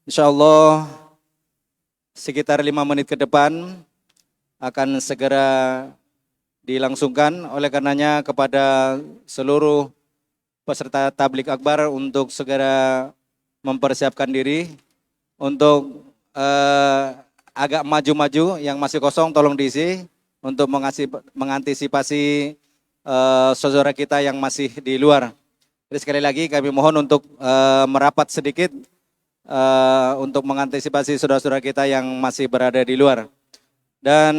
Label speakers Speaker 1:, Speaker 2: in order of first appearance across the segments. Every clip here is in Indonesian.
Speaker 1: Insyaallah sekitar 5 menit ke depan akan segera dilangsungkan. Oleh karenanya kepada seluruh peserta tablik akbar untuk segera mempersiapkan diri untuk agak maju-maju, yang masih kosong tolong diisi untuk mengantisipasi saudara kita yang masih di luar. Jadi sekali lagi kami mohon untuk merapat sedikit untuk mengantisipasi saudara-saudara kita yang masih berada di luar. Dan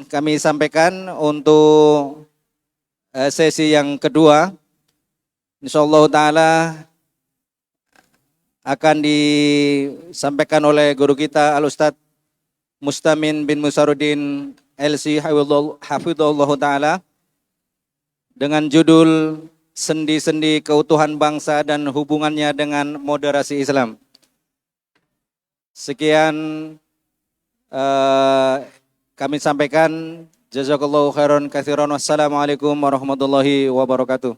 Speaker 1: kami sampaikan untuk sesi yang kedua, insyaallah ta'ala akan disampaikan oleh guru kita Al-Ustadz Mustamin bin Musaruddin LC Hafidhullah Ta'ala dengan judul Sendi-sendi Keutuhan Bangsa dan Hubungannya dengan Moderasi Islam. Sekian kami sampaikan. Jazakallahu khairan katsiran. Wassalamualaikum warahmatullahi wabarakatuh.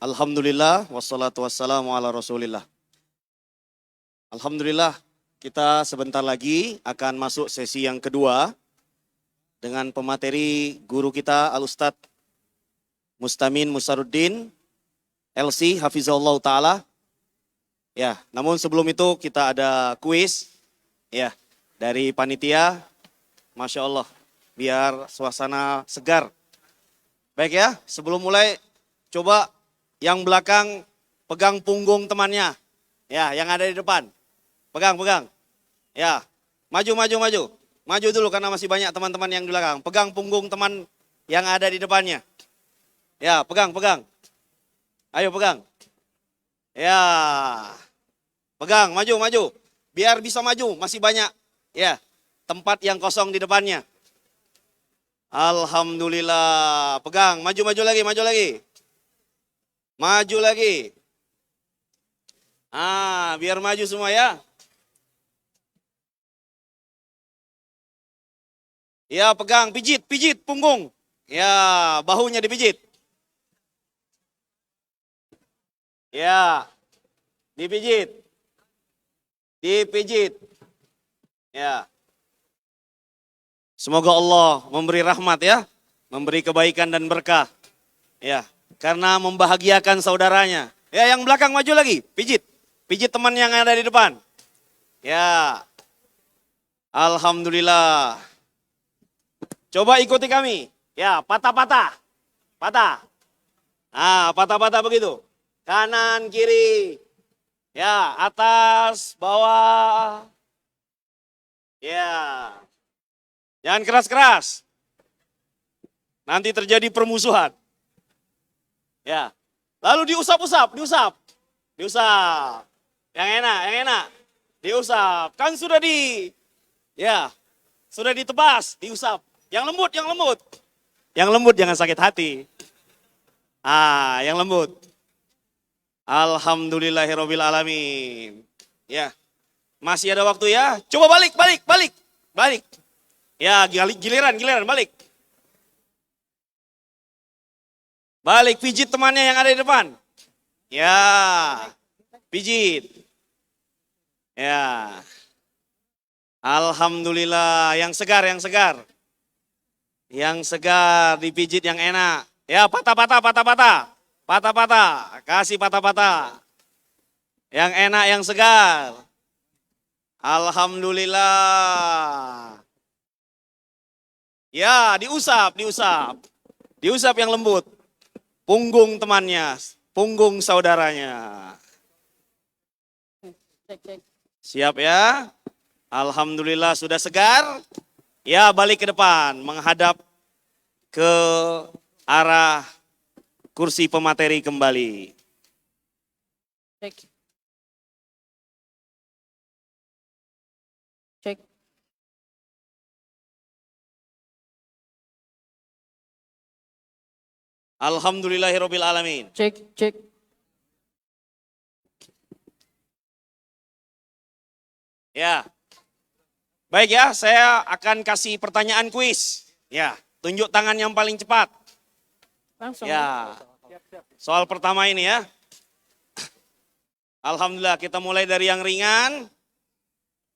Speaker 2: Alhamdulillah, wassalatu wassalamu ala rasulillah. Alhamdulillah, kita sebentar lagi akan masuk sesi yang kedua dengan pemateri guru kita Al-Ustadz Mustamin Musaruddin, LC, Hafizahullah Ta'ala. Ya, namun sebelum itu kita ada kuis ya dari panitia. Masya Allah, biar suasana segar. Baik ya, sebelum mulai coba yang belakang pegang punggung temannya. Ya, yang ada di depan. Pegang. Ya, maju. Maju dulu karena masih banyak teman-teman yang di belakang. Pegang punggung teman yang ada di depannya. Ya, pegang. Ayo pegang. Ya, pegang, maju. Biar bisa maju, masih banyak. Ya, tempat yang kosong di depannya. Alhamdulillah. Pegang, maju lagi. Maju lagi. Biar maju semua ya. Ya, pegang, pijit punggung. Ya, bahunya dipijit. Ya, dipijit. Ya. Semoga Allah memberi rahmat ya, memberi kebaikan dan berkah. Ya, karena membahagiakan saudaranya. Ya, yang belakang maju lagi, pijit teman yang ada di depan. Ya, Alhamdulillah. Coba ikuti kami. Ya, patah. Patah begitu. Kanan, kiri. Ya, atas, bawah. Ya. Jangan keras-keras. Nanti terjadi permusuhan. Ya. Lalu diusap. Yang enak. Diusap. Kan sudah sudah ditebas, diusap. Yang lembut. Yang lembut jangan sakit hati. Yang lembut. Alhamdulillahirabbil alamin. Ya. Masih ada waktu ya. Coba balik. Ya, giliran balik. Balik, pijit temannya yang ada di depan. Ya. Pijit. Ya. Alhamdulillah, yang segar. Yang segar, dipijit yang enak. Ya, patah. Kasih patah. Yang enak, yang segar. Alhamdulillah. Ya, diusap. Diusap yang lembut. Punggung temannya, punggung saudaranya. Siap ya? Alhamdulillah sudah segar. Ya, balik ke depan, menghadap ke arah kursi pemateri kembali.
Speaker 3: Cek.
Speaker 2: Alhamdulillahirabbil alamin.
Speaker 3: Cek.
Speaker 2: Ya. Baik ya, saya akan kasih pertanyaan kuis. Ya, tunjuk tangan yang paling cepat.
Speaker 3: Langsung.
Speaker 2: Ya. Soal pertama ini ya. Alhamdulillah, kita mulai dari yang ringan.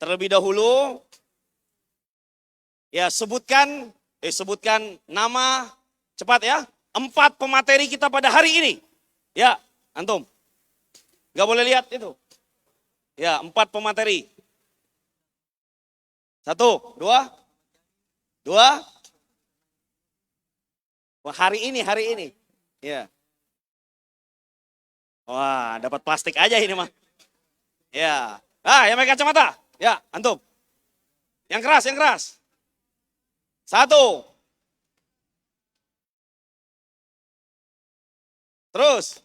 Speaker 2: Terlebih dahulu. Ya, sebutkan nama cepat ya. 4 pemateri kita pada hari ini. Ya, antum. Gak boleh lihat itu. Ya, 4 pemateri. 1, 2. Wah, hari ini. Ya. Wah, dapat plastik aja ini mah. Ya. Yang pakai kacamata. Ya, antum. Yang keras. 1. Terus.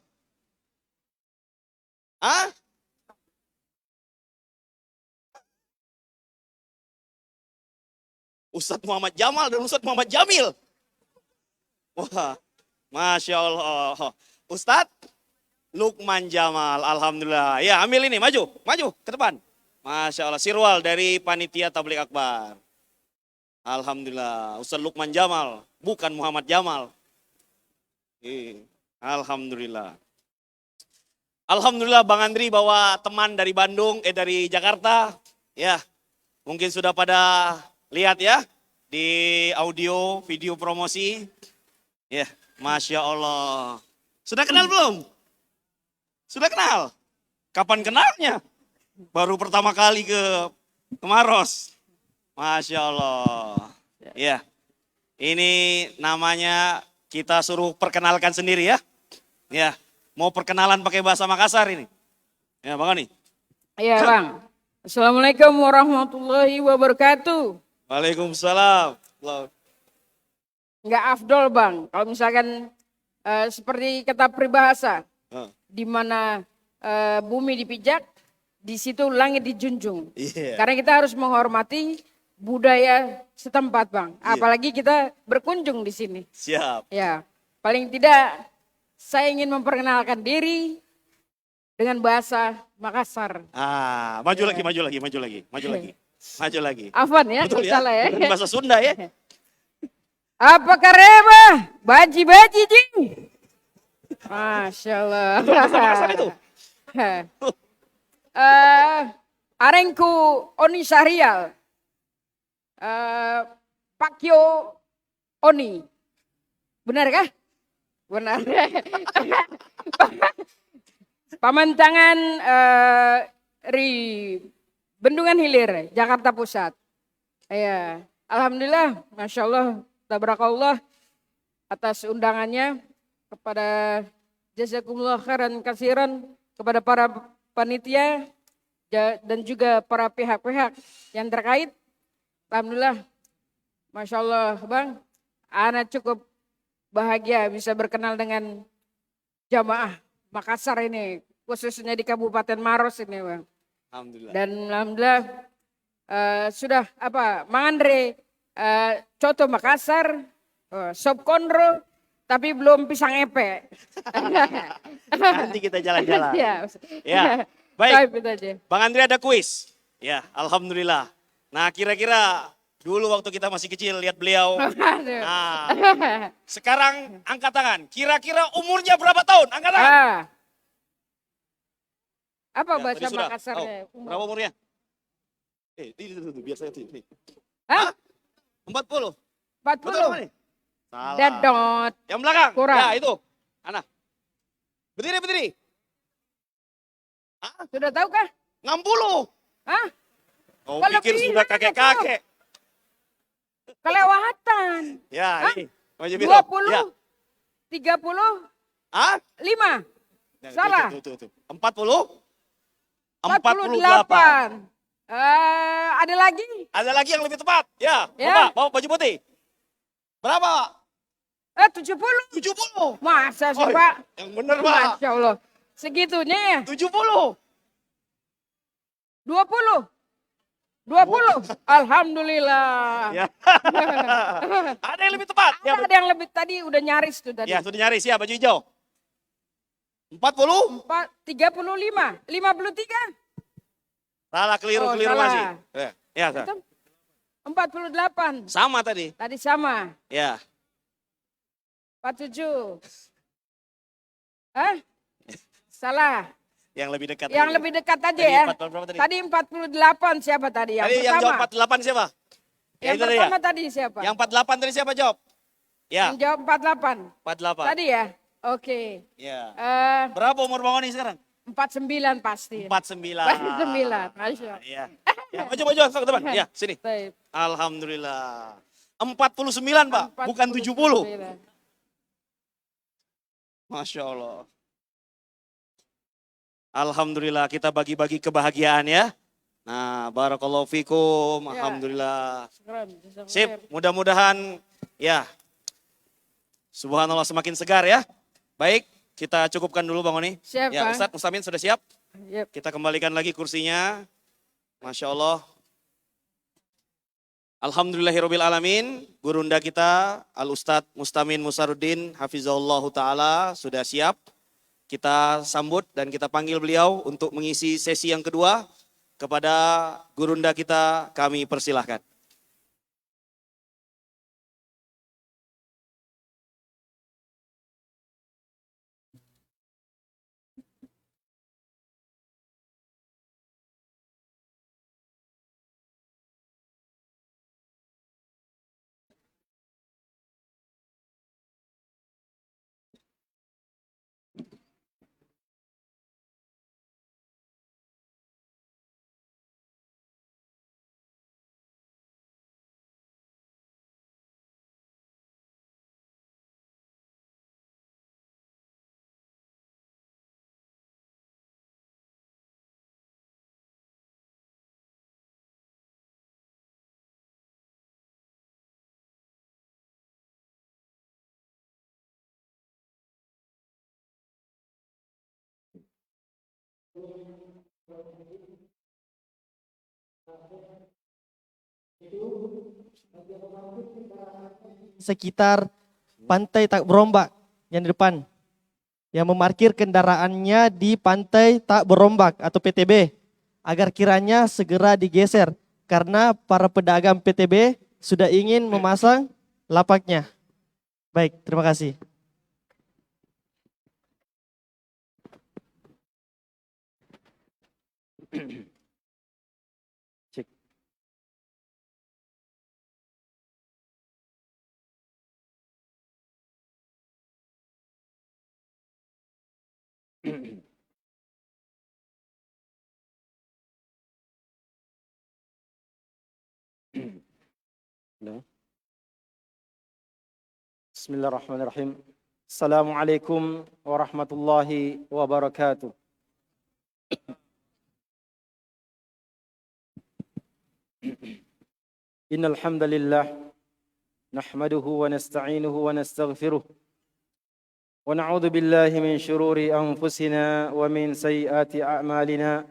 Speaker 2: Ustadz Muhammad Jamal dan Ustadz Muhammad Jamil. Wah, Masya Allah. Ustadz Lukman Jamal, Alhamdulillah. Ya, ambil ini, maju ke depan. Masya Allah, Sirwal dari Panitia Tabligh Akbar. Alhamdulillah, Ustadz Lukman Jamal, bukan Muhammad Jamal. Alhamdulillah. Alhamdulillah Bang Andri bawa teman dari Bandung, dari Jakarta. Ya, mungkin sudah pada lihat ya di audio, video promosi. Ya, Masya Allah. Sudah kenal belum? Sudah kenal? Kapan kenalnya? Baru pertama kali ke Maros. Masya Allah. Ya, ini namanya kita suruh perkenalkan sendiri ya. Ya, mau perkenalan pakai bahasa Makassar ini. Ya, Bang Oni.
Speaker 3: Iya Bang. Assalamualaikum warahmatullahi wabarakatuh.
Speaker 2: Waalaikumsalam.
Speaker 3: Nggak afdol Bang, kalau misalkan seperti kata peribahasa, di mana bumi dipijak, di situ langit dijunjung.
Speaker 2: Iya.
Speaker 3: Karena kita harus menghormati budaya setempat Bang. Apalagi kita berkunjung di sini.
Speaker 2: Siap.
Speaker 3: Ya, paling tidak saya ingin memperkenalkan diri dengan bahasa Makassar.
Speaker 2: Maju lagi, maju lagi, maju lagi, maju lagi. Maju lagi.
Speaker 3: Afwan ya,
Speaker 2: Betul ya?
Speaker 3: salah ya.
Speaker 2: Bukan bahasa Sunda ya.
Speaker 3: Apa kareba? Baji-baji jing. Masya Allah.
Speaker 2: Bahasa Makassar itu.
Speaker 3: Arengku Oni Syahrial. Pakyo Oni. Benar kah? Benar. Pamantangan Ri Bendungan Hilir, Jakarta Pusat. Ya, alhamdulillah, masya Allah, tabarakallah atas undangannya kepada jazakumullah khairan kasiran kepada para panitia dan juga para pihak-pihak yang terkait. Alhamdulillah, masya Allah, Bang, ana cukup bahagia bisa berkenal dengan jamaah Makassar ini, khususnya di Kabupaten Maros ini, Bang.
Speaker 2: Alhamdulillah.
Speaker 3: Dan alhamdulillah sudah Mang Andre coto Makassar, sop konro, tapi belum pisang epe.
Speaker 2: Nanti kita jalan-jalan.
Speaker 3: Ya,
Speaker 2: Ya, baik.
Speaker 3: itu aja.
Speaker 2: Bang Andri ada kuis. Ya, alhamdulillah. Nah, kira-kira dulu waktu kita masih kecil lihat beliau.
Speaker 3: Aduh.
Speaker 2: Nah, sekarang angkat tangan. Kira-kira umurnya berapa tahun? Angkat tangan.
Speaker 3: Apa
Speaker 2: Ya,
Speaker 3: bahasa
Speaker 2: tadi sudah.
Speaker 3: Makassarnya?
Speaker 2: Berapa umurnya? Ini biar saya tuh.
Speaker 3: Hah?
Speaker 2: 40.
Speaker 3: 40.
Speaker 2: Betul apa nih? Salah.
Speaker 3: Dedot.
Speaker 2: Yang belakang.
Speaker 3: Kurang.
Speaker 2: Ya, itu. Ana. Berdiri.
Speaker 3: Sudah tahu kah?
Speaker 2: 60.
Speaker 3: Hah?
Speaker 2: Kau
Speaker 3: Kalau
Speaker 2: pikir
Speaker 3: pilihan
Speaker 2: sudah kakek-kakek.
Speaker 3: Kelewatan.
Speaker 2: Ya,
Speaker 3: Hah?
Speaker 2: ini. Maju Biro.
Speaker 3: 20.
Speaker 2: Ya.
Speaker 3: 30.
Speaker 2: Hah?
Speaker 3: 5.
Speaker 2: Nah,
Speaker 3: Salah.
Speaker 2: Tuh. 40.
Speaker 3: 48. Ada lagi?
Speaker 2: Ada lagi yang lebih tepat. Ya,
Speaker 3: Ya.
Speaker 2: Bapak, bawa baju putih. Berapa?
Speaker 3: 70.
Speaker 2: 70.
Speaker 3: Masa sih,
Speaker 2: Oh,
Speaker 3: Pak?
Speaker 2: yang benar, Pak.
Speaker 3: Masya Allah. Segitunya ya?
Speaker 2: 70.
Speaker 3: 20. 20. Alhamdulillah.
Speaker 2: Ya. Ada yang lebih tepat. Ya,
Speaker 3: Ada yang lebih tadi udah nyaris tuh tadi.
Speaker 2: ya, sudah nyaris ya, baju hijau. 40.
Speaker 3: 35. 53.
Speaker 2: Salah, keliru
Speaker 3: Oh,
Speaker 2: masih.
Speaker 3: salah.
Speaker 2: Ya, salah.
Speaker 3: Itu 48.
Speaker 2: Sama tadi.
Speaker 3: Tadi sama.
Speaker 2: Ya.
Speaker 3: 47. Hah? Salah.
Speaker 2: Yang lebih dekat.
Speaker 3: Yang
Speaker 2: tadi.
Speaker 3: lebih dekat aja
Speaker 2: Tadi
Speaker 3: ya.
Speaker 2: 40 berapa tadi?
Speaker 3: Tadi 48 siapa tadi? Yang
Speaker 2: Tadi yang
Speaker 3: pertama.
Speaker 2: jawab 48 siapa?
Speaker 3: Yang
Speaker 2: itu tadi
Speaker 3: pertama tadi siapa?
Speaker 2: Yang 48 tadi siapa jawab? Ya,
Speaker 3: Yang jawab 48.
Speaker 2: 48.
Speaker 3: Tadi ya? Oke.
Speaker 2: Ya.
Speaker 3: Eh,
Speaker 2: Berapa umur Bang Oni sekarang?
Speaker 3: 49 pasti.
Speaker 2: 49.
Speaker 3: 49. Masya Allah.
Speaker 2: Iya. Ya, maju ke depan. Ya, sini.
Speaker 3: Baik.
Speaker 2: Alhamdulillah. 49, Pak, bukan 70.
Speaker 3: 49.
Speaker 2: Masya Allah. Alhamdulillah kita bagi-bagi kebahagiaan ya. Nah, barakallahu fikum.
Speaker 3: Ya.
Speaker 2: Alhamdulillah.
Speaker 3: Syukran, jazakallah
Speaker 2: Sip,
Speaker 3: khair.
Speaker 2: mudah-mudahan ya. Subhanallah semakin segar ya. Baik, kita cukupkan dulu Bang Oni.
Speaker 3: Siap,
Speaker 2: Ya,
Speaker 3: Bang.
Speaker 2: Ustadz Mustamin sudah siap?
Speaker 3: Yep.
Speaker 2: Kita kembalikan lagi kursinya. Masya Allah. Alhamdulillahirabbil alamin. Gurunda kita Al-Ustadz Mustamin Musaruddin hafizahullah taala sudah siap. Kita sambut dan kita panggil beliau untuk mengisi sesi yang kedua. Kepada gurunda kita kami persilahkan.
Speaker 4: sekitar Pantai Tak Berombak yang di depan, yang memarkir kendaraannya di Pantai Tak Berombak atau PTB, agar kiranya segera digeser karena para pedagang PTB sudah ingin memasang lapaknya. Baik, terima kasih.
Speaker 1: Cek.
Speaker 5: Bismillahirrahmanirrahim. Assalamualaikum warahmatullahi wabarakatuh. Innal hamdalillah nahmaduhu wa nasta'inuhu wa nastaghfiruh wa na'udzu billahi min shururi anfusina wa min sayyiati a'malina.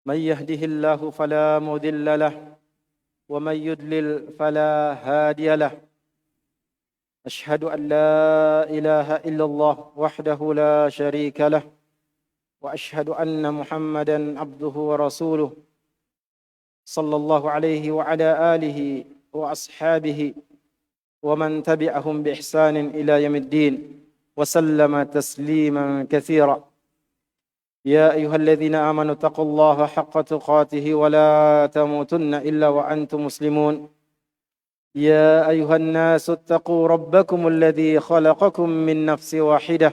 Speaker 5: Man yahdihillahu fala mudilla lahu wa man yudlil fala hadiya lahu. أشهد أن لا إله إلا الله وحده لا شريك له وأشهد أن محمدا عبده ورسوله صلى الله عليه وعلى آله وأصحابه ومن تبعهم بإحسان إلى يوم الدين وسلم تسليما كثيرا. يا أيها الذين آمنوا اتقوا الله حق تقاته ولا تموتن إلا وأنتم مسلمون. يا أيها الناس اتقوا ربكم الذي خلقكم من نفس واحدة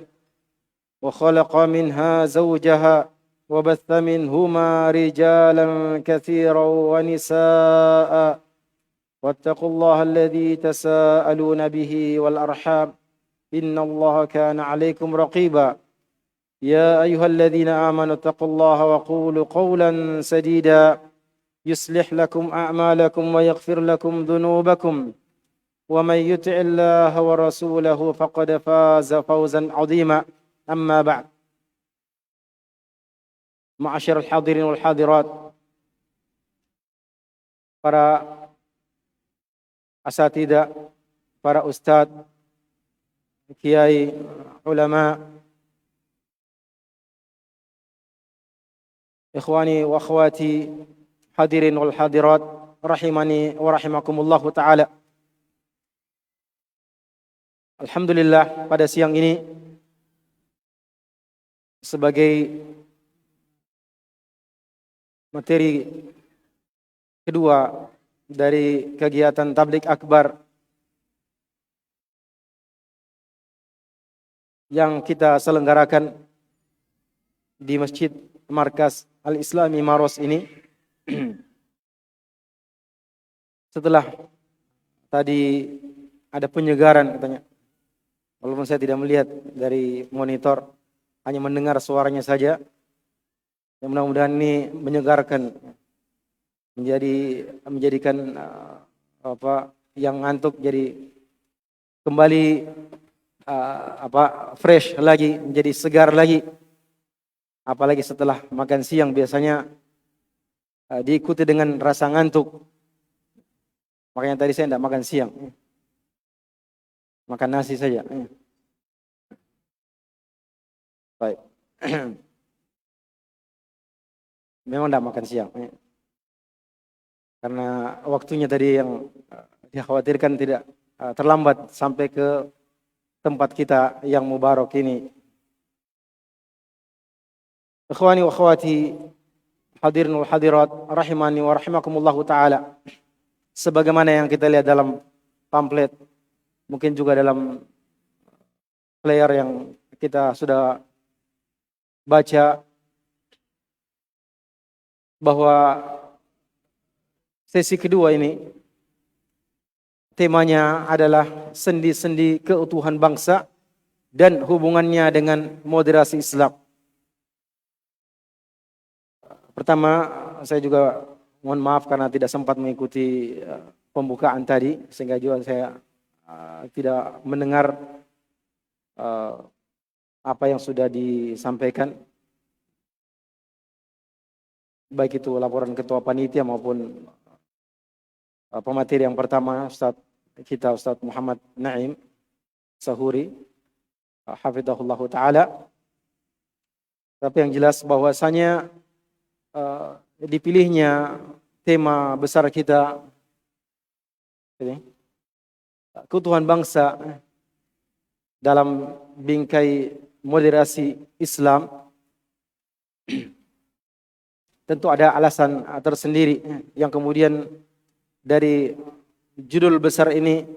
Speaker 5: وخلق منها زوجها وبث منهما رجالا كثيرا ونساء واتقوا الله الذي تساءلون به والأرحام إن الله كان عليكم رقيبا. يا أيها الذين آمنوا اتقوا الله وقولوا قولا سديدا يصلح لكم أعمالكم ويغفر لكم ذنوبكم ومن يطع الله ورسوله فقد فاز فوزا عظيما. أما بعد. معاشر الحاضرين والحاضرات, para asatidzah, para ustadz, kiai, ulama, ikhwani wa akhwati, hadirin wal hadirat, rahimani wa rahimakumullahu ta'ala. Alhamdulillah, pada siang ini sebagai materi kedua dari kegiatan tabligh akbar yang kita selenggarakan di Masjid Markas Al-Islami Maros ini, setelah tadi ada penyegaran katanya, walaupun saya tidak melihat dari monitor, hanya mendengar suaranya saja. Ya, mudah-mudahan ini menyegarkan, menjadikan yang ngantuk jadi kembali fresh lagi, menjadi segar lagi. Apalagi setelah makan siang biasanya diikuti dengan rasa ngantuk. Makanya tadi saya tidak makan siang, makan nasi saja. Baik. Memang tidak makan siang, karena waktunya tadi yang dikhawatirkan tidak terlambat sampai ke tempat kita yang mubarak ini. Ikhwani wa akhwati, hadirin wal hadirat, rahimani wa rahimakumullahu ta'ala. Sebagaimana yang kita lihat dalam pamflet, mungkin juga dalam player yang kita sudah baca, bahwa sesi kedua ini temanya adalah sendi-sendi keutuhan bangsa dan hubungannya dengan moderasi Islam. Pertama, saya juga mohon maaf karena tidak sempat mengikuti pembukaan tadi, sehingga juga saya tidak mendengar apa yang sudah disampaikan. baik itu laporan ketua panitia maupun pemateri yang pertama Ustaz Muhammad Naim Sahuri, hafizahullah taala. Tapi yang jelas bahwasanya dipilihnya tema besar kita ini, keutuhan bangsa dalam bingkai moderasi Islam, tentu ada alasan tersendiri yang kemudian dari judul besar ini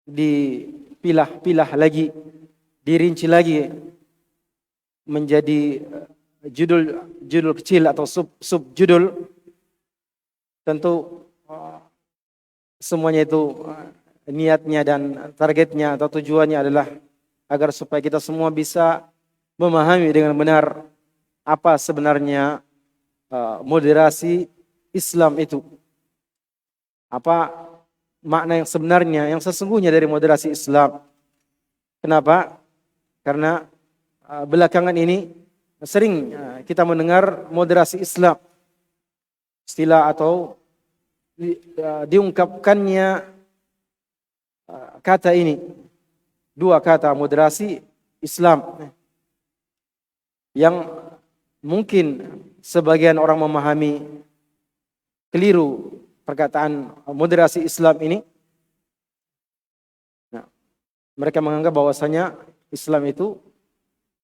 Speaker 5: dipilah-pilah lagi, dirinci lagi menjadi judul kecil atau sub judul. Tentu semuanya itu niatnya dan targetnya atau tujuannya adalah agar supaya kita semua bisa memahami dengan benar apa sebenarnya moderasi Islam itu. Apa makna yang sebenarnya, yang sesungguhnya dari moderasi Islam. Kenapa? Karena belakangan ini sering kita mendengar moderasi Islam. Istilah atau diungkapkannya kata ini, dua kata, moderasi Islam, yang mungkin sebagian orang memahami keliru perkataan moderasi Islam ini. Nah, mereka menganggap bahwasanya Islam itu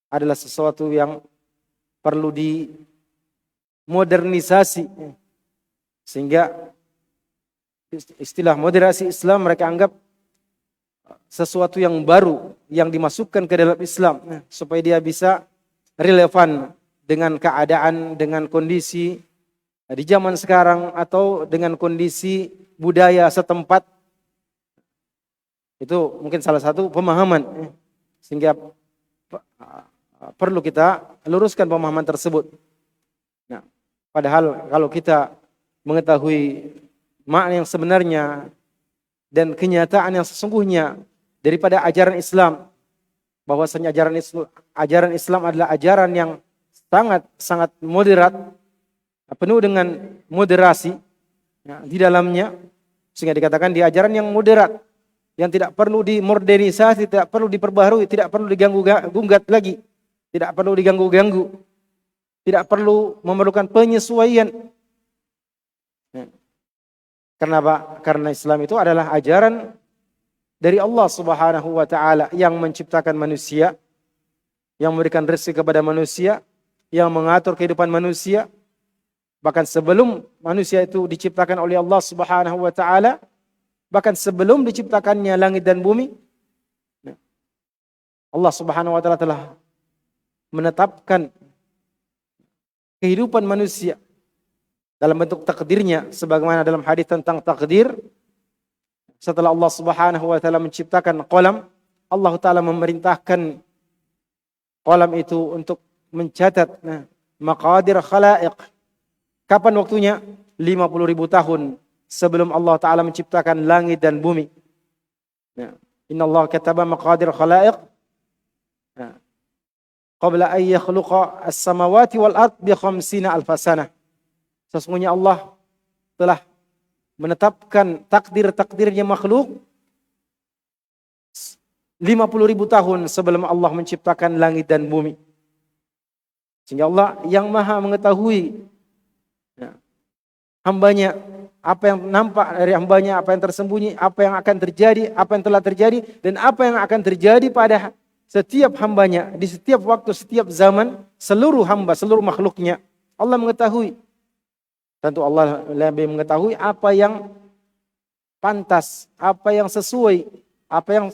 Speaker 5: adalah sesuatu yang perlu dimodernisasi, sehingga istilah moderasi Islam mereka anggap sesuatu yang baru yang dimasukkan ke dalam Islam supaya dia bisa relevan dengan keadaan, dengan kondisi di zaman sekarang atau dengan kondisi budaya setempat. Itu mungkin salah satu pemahaman, sehingga perlu kita luruskan pemahaman tersebut. Nah, padahal kalau kita mengetahui makna yang sebenarnya dan kenyataan yang sesungguhnya daripada ajaran Islam, bahwasanya ajaran Islam adalah ajaran yang sangat moderat, penuh dengan moderasi di dalamnya, sehingga dikatakan di ajaran yang moderat, yang tidak perlu dimodernisasi, tidak perlu diperbaharui, tidak perlu diganggu-gugat lagi, tidak perlu diganggu-ganggu, tidak perlu memerlukan penyesuaian. Kenapa? Karena Islam itu adalah ajaran dari Allah Subhanahu wa taala yang menciptakan manusia, yang memberikan rezeki kepada manusia, yang mengatur kehidupan manusia. Bahkan sebelum manusia itu diciptakan oleh Allah Subhanahu wa taala, bahkan sebelum diciptakannya langit dan bumi, Allah Subhanahu wa taala telah menetapkan kehidupan manusia dalam bentuk takdirnya, sebagaimana dalam hadis tentang takdir. Setelah Allah Subhanahu wa taala menciptakan qalam, Allah taala memerintahkan qalam itu untuk mencatat maqadir khalaiq. Kapan waktunya? 50.000 tahun sebelum Allah taala menciptakan langit dan bumi. Inna Allah kataba maqadir khalaiq qabla an yakhluqa as-samawati wal ard bi 50 alf sanah. Sesungguhnya Allah telah menetapkan takdir-takdirnya makhluk 50.000 tahun sebelum Allah menciptakan langit dan bumi. Sehingga Allah yang maha mengetahui hambanya, apa yang nampak dari hambanya, apa yang tersembunyi, apa yang akan terjadi, apa yang telah terjadi, dan apa yang akan terjadi pada setiap hambanya, di setiap waktu, setiap zaman, seluruh hamba, seluruh makhluknya. Allah mengetahui. Tentu Allah lebih mengetahui apa yang pantas, apa yang sesuai, apa yang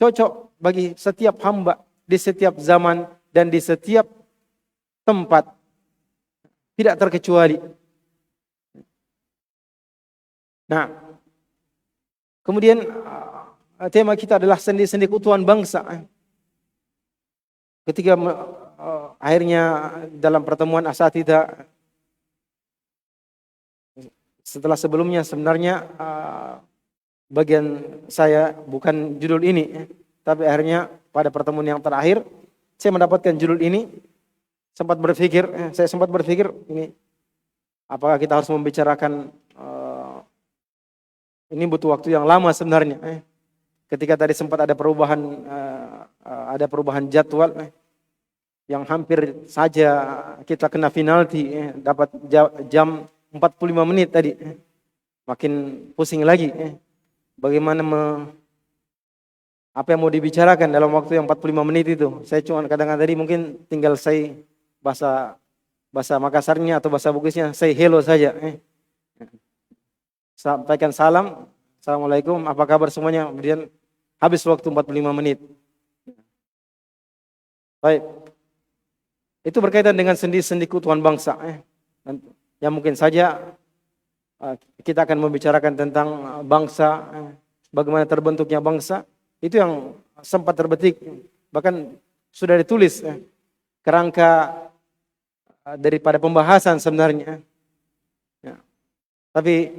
Speaker 5: cocok bagi setiap hamba di setiap zaman dan di setiap tempat, tidak terkecuali. Nah, kemudian tema kita adalah sendi-sendi keutuhan bangsa. Ketika akhirnya dalam pertemuan asatidz, setelah sebelumnya sebenarnya bagian saya bukan judul ini, tapi akhirnya pada pertemuan yang terakhir saya mendapatkan judul ini, saya sempat berpikir ini apakah kita harus membicarakan ini butuh waktu yang lama sebenarnya. Ketika tadi sempat ada perubahan jadwal yang hampir saja kita kena penalti, dapat jam 45 menit tadi. Makin pusing lagi. Bagaimana apa yang mau dibicarakan dalam waktu yang 45 menit itu. Saya cuma kadang-kadang tadi mungkin tinggal saya bahasa Makassarnya atau bahasa Bugisnya saya hello saja. Sampaikan salam, assalamualaikum, apa kabar semuanya. Kemudian habis waktu 45 menit. Baik. Itu berkaitan dengan sendi-sendi keutuhan bangsa. Yang mungkin saja kita akan membicarakan tentang bangsa, bagaimana terbentuknya bangsa. Itu yang sempat terbetik, bahkan sudah ditulis kerangka daripada pembahasan sebenarnya. Tapi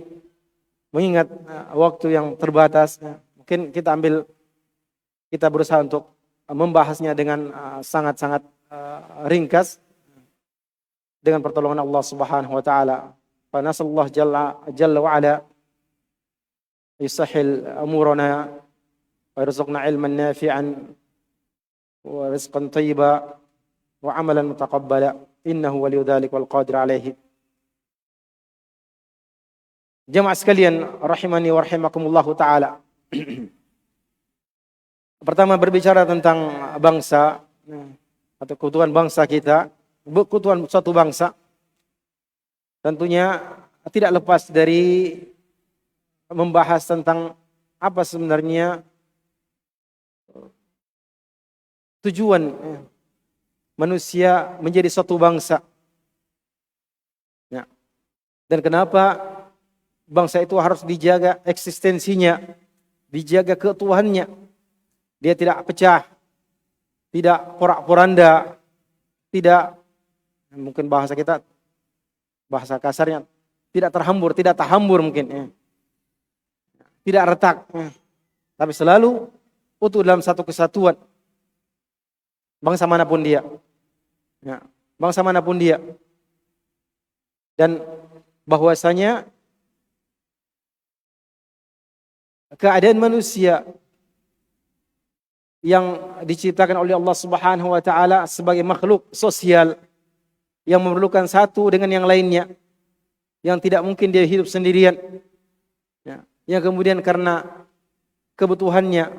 Speaker 5: mengingat waktu yang terbatas, mungkin kita berusaha untuk membahasnya dengan sangat-sangat ringkas dengan pertolongan Allah Subhanahu wa taala. Fa nasallahu jalla wa ala yusahhil umurana wa yarzuqna ilman nafi'an wa rizqan thayyiban wa amalan mutaqabbala innahu waliyyu dzalik wal qadir alaihi. Jamaah sekalian rahimani wa rahimakumullahu taala. Pertama berbicara tentang bangsa atau keutuhan bangsa kita, keutuhan suatu bangsa tentunya tidak lepas dari membahas tentang apa sebenarnya tujuan manusia menjadi suatu bangsa. Dan kenapa bangsa itu harus dijaga eksistensinya, dijaga keutuhannya. Dia tidak pecah, tidak porak-poranda, tidak, mungkin bahasa kita, bahasa kasarnya, tidak terhambur, tidak tahambur mungkin. Tidak retak, tapi selalu utuh dalam satu kesatuan. Bangsa manapun dia. Bangsa manapun dia. Dan bahwasanya keadaan manusia yang diciptakan oleh Allah Subhanahu wa taala sebagai makhluk sosial yang memerlukan satu dengan yang lainnya, yang tidak mungkin dia hidup sendirian. Yang kemudian karena kebutuhannya,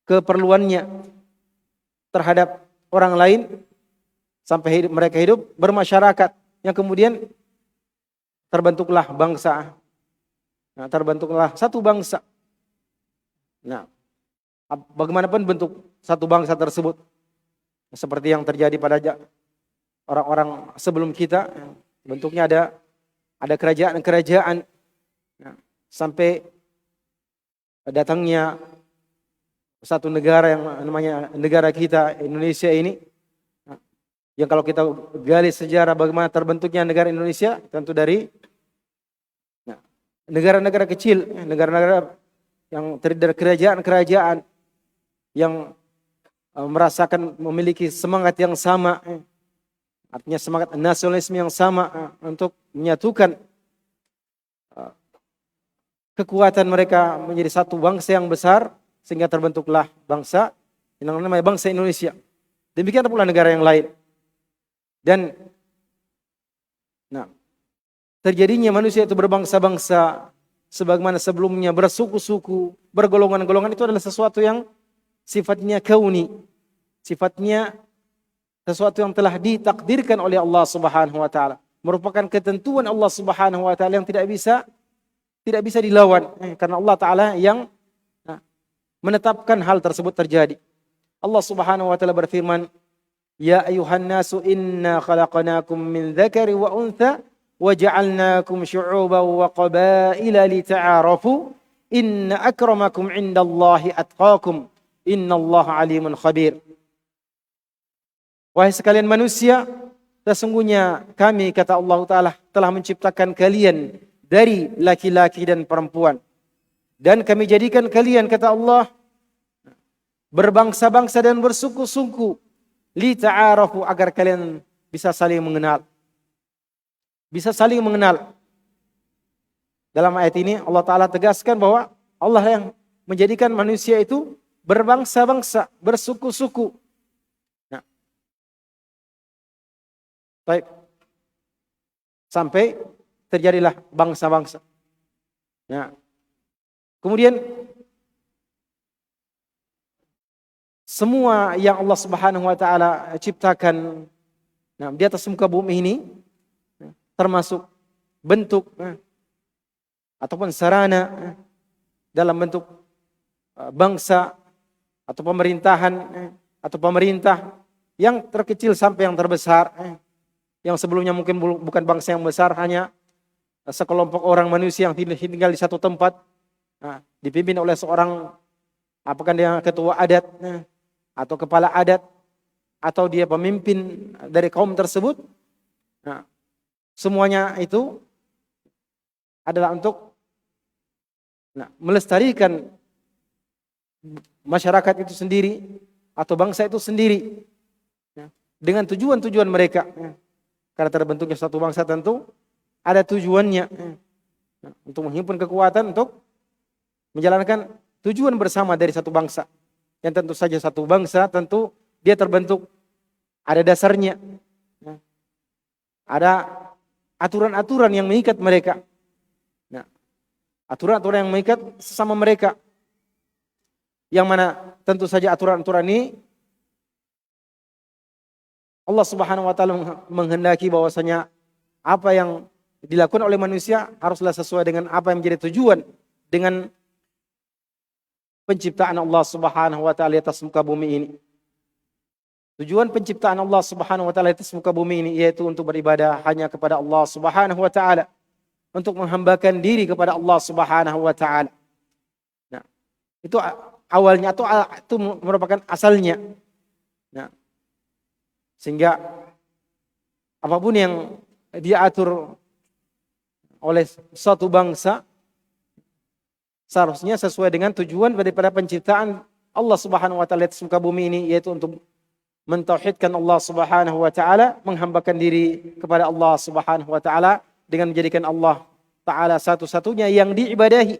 Speaker 5: keperluannya terhadap orang lain sampai mereka hidup bermasyarakat, yang kemudian terbentuklah bangsa. Terbentuklah satu bangsa. Bagaimanapun bentuk satu bangsa tersebut, seperti yang terjadi pada orang-orang sebelum kita, bentuknya ada kerajaan-kerajaan, sampai datangnya satu negara yang namanya negara kita Indonesia ini. Yang kalau kita gali sejarah bagaimana terbentuknya negara Indonesia, tentu dari negara-negara kecil, negara-negara yang terdiri dari kerajaan-kerajaan yang merasakan memiliki semangat yang sama, artinya semangat nasionalisme yang sama untuk menyatukan kekuatan mereka menjadi satu bangsa yang besar, sehingga terbentuklah bangsa yang namanya bangsa Indonesia. Demikian pula negara yang lain. Dan terjadinya manusia itu berbangsa-bangsa sebagaimana sebelumnya bersuku-suku, bergolongan-golongan, itu adalah sesuatu yang sifatnya kauni, sifatnya sesuatu yang telah ditakdirkan oleh Allah Subhanahu wa taala, merupakan ketentuan Allah Subhanahu wa taala yang tidak bisa dilawan, karena Allah taala yang menetapkan hal tersebut terjadi. Allah Subhanahu wa taala berfirman, "Ya ayuhan nasu inna khalaqnakum min dzakari wa untha wa ja'alnakum syu'uban wa qabaila lita'arafu inna akramakum 'indallahi atqakum innallaha 'alimun khabir." Wahai sekalian manusia, sesungguhnya kami, kata Allah taala, telah menciptakan kalian dari laki-laki dan perempuan, dan kami jadikan kalian, kata Allah, berbangsa-bangsa dan bersuku-suku, li ta'arafu, agar kalian bisa saling mengenal. Bisa saling mengenal. Dalam ayat ini Allah Ta'ala tegaskan bahwa Allah yang menjadikan manusia itu berbangsa-bangsa, bersuku-suku. Nah, baik. Sampai terjadilah bangsa-bangsa. Nah, kemudian semua yang Allah Subhanahu wa taala ciptakan di atas muka bumi ini, termasuk bentuk ataupun sarana dalam bentuk bangsa atau pemerintahan atau pemerintah, yang terkecil sampai yang terbesar, yang sebelumnya mungkin bukan bangsa yang besar, hanya sekelompok orang manusia yang tinggal di satu tempat, dipimpin oleh seorang, apakah dia ketua adat atau kepala adat, atau dia pemimpin dari kaum tersebut. Semuanya itu adalah untuk melestarikan masyarakat itu sendiri atau bangsa itu sendiri dengan tujuan-tujuan mereka. Karena terbentuknya satu bangsa tentu ada tujuannya, untuk menghimpun kekuatan untuk menjalankan tujuan bersama dari satu bangsa. Yang tentu saja satu bangsa tentu dia terbentuk, ada dasarnya, ada aturan-aturan yang mengikat mereka. Aturan-aturan yang mengikat sesama mereka, yang mana tentu saja aturan-aturan ini Allah Subhanahu wa taala menghendaki bahwasanya apa yang dilakukan oleh manusia haruslah sesuai dengan apa yang menjadi tujuan dengan penciptaan Allah Subhanahu wa taala atas muka bumi ini. Tujuan penciptaan Allah Subhanahu wa taala atas muka bumi ini yaitu untuk beribadah hanya kepada Allah Subhanahu wa taala, untuk menghambakan diri kepada Allah Subhanahu wa taala. Nah, itu awalnya, atau itu merupakan asalnya. Nah, sehingga apapun yang diatur oleh suatu bangsa seharusnya sesuai dengan tujuan daripada penciptaan Allah Subhanahu wa taala atas muka bumi ini, yaitu untuk mentauhidkan Allah Subhanahu wa taala, menghambakan diri kepada Allah Subhanahu wa taala dengan menjadikan Allah taala satu-satunya yang diibadahi,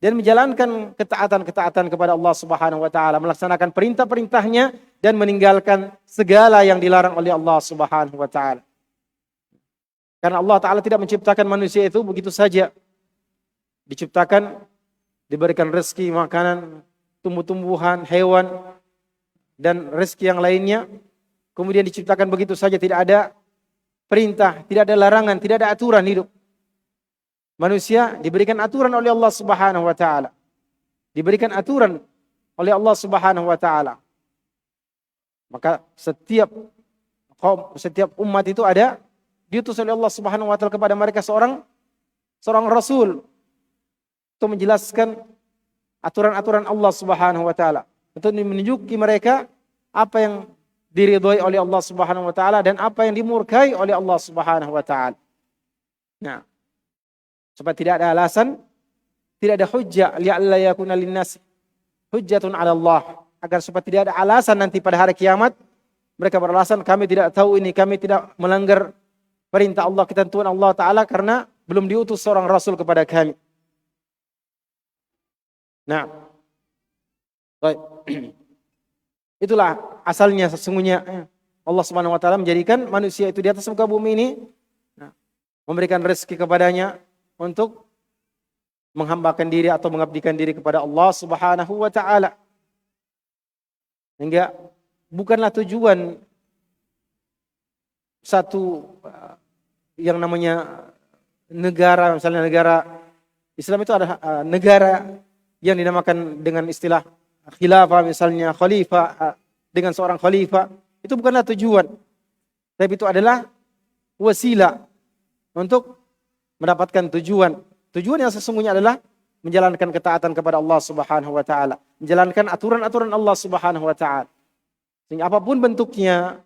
Speaker 5: dan menjalankan ketaatan-ketaatan kepada Allah Subhanahu wa taala, melaksanakan perintah-perintahnya dan meninggalkan segala yang dilarang oleh Allah Subhanahu wa taala. Karena Allah taala tidak menciptakan manusia itu begitu saja. Diciptakan, diberikan rezeki, makanan, tumbuh-tumbuhan, hewan, dan rezeki yang lainnya. Kemudian diciptakan begitu saja, tidak ada perintah, tidak ada larangan, tidak ada aturan hidup. Manusia diberikan aturan oleh Allah Subhanahu wa taala. Diberikan aturan oleh Allah Subhanahu wa taala. Maka setiap kaum, setiap umat itu ada diutus oleh Allah Subhanahu wa taala kepada mereka seorang rasul untuk menjelaskan aturan-aturan Allah Subhanahu wa taala, untuk menunjuki mereka apa yang diridhoi oleh Allah Subhanahu wa taala dan apa yang dimurkai oleh Allah Subhanahu wa taala. Nah, supaya tidak ada alasan, tidak ada hujjah, li'alla yakuna linnas hujjatun 'ala Allah, agar supaya tidak ada alasan nanti pada hari kiamat mereka beralasan kami tidak tahu ini, kami tidak melanggar perintah Allah, ketentuan Allah taala karena belum diutus seorang rasul kepada kami. Nah, baik. Itulah asalnya sesungguhnya Allah Subhanahu wa taala menjadikan manusia itu di atas muka bumi ini, memberikan rezeki kepadanya untuk menghambakan diri atau mengabdikan diri kepada Allah Subhanahu wa taala. Hingga bukanlah tujuan satu yang namanya negara, misalnya negara Islam itu ada negara yang dinamakan dengan istilah khilafah, misalnya khalifah, dengan seorang khalifah, itu bukanlah tujuan. Tapi itu adalah wasilah untuk mendapatkan tujuan. Tujuan yang sesungguhnya adalah menjalankan ketaatan kepada Allah Subhanahu wa taala, menjalankan aturan-aturan Allah Subhanahu wa taala. Sehingga apapun bentuknya,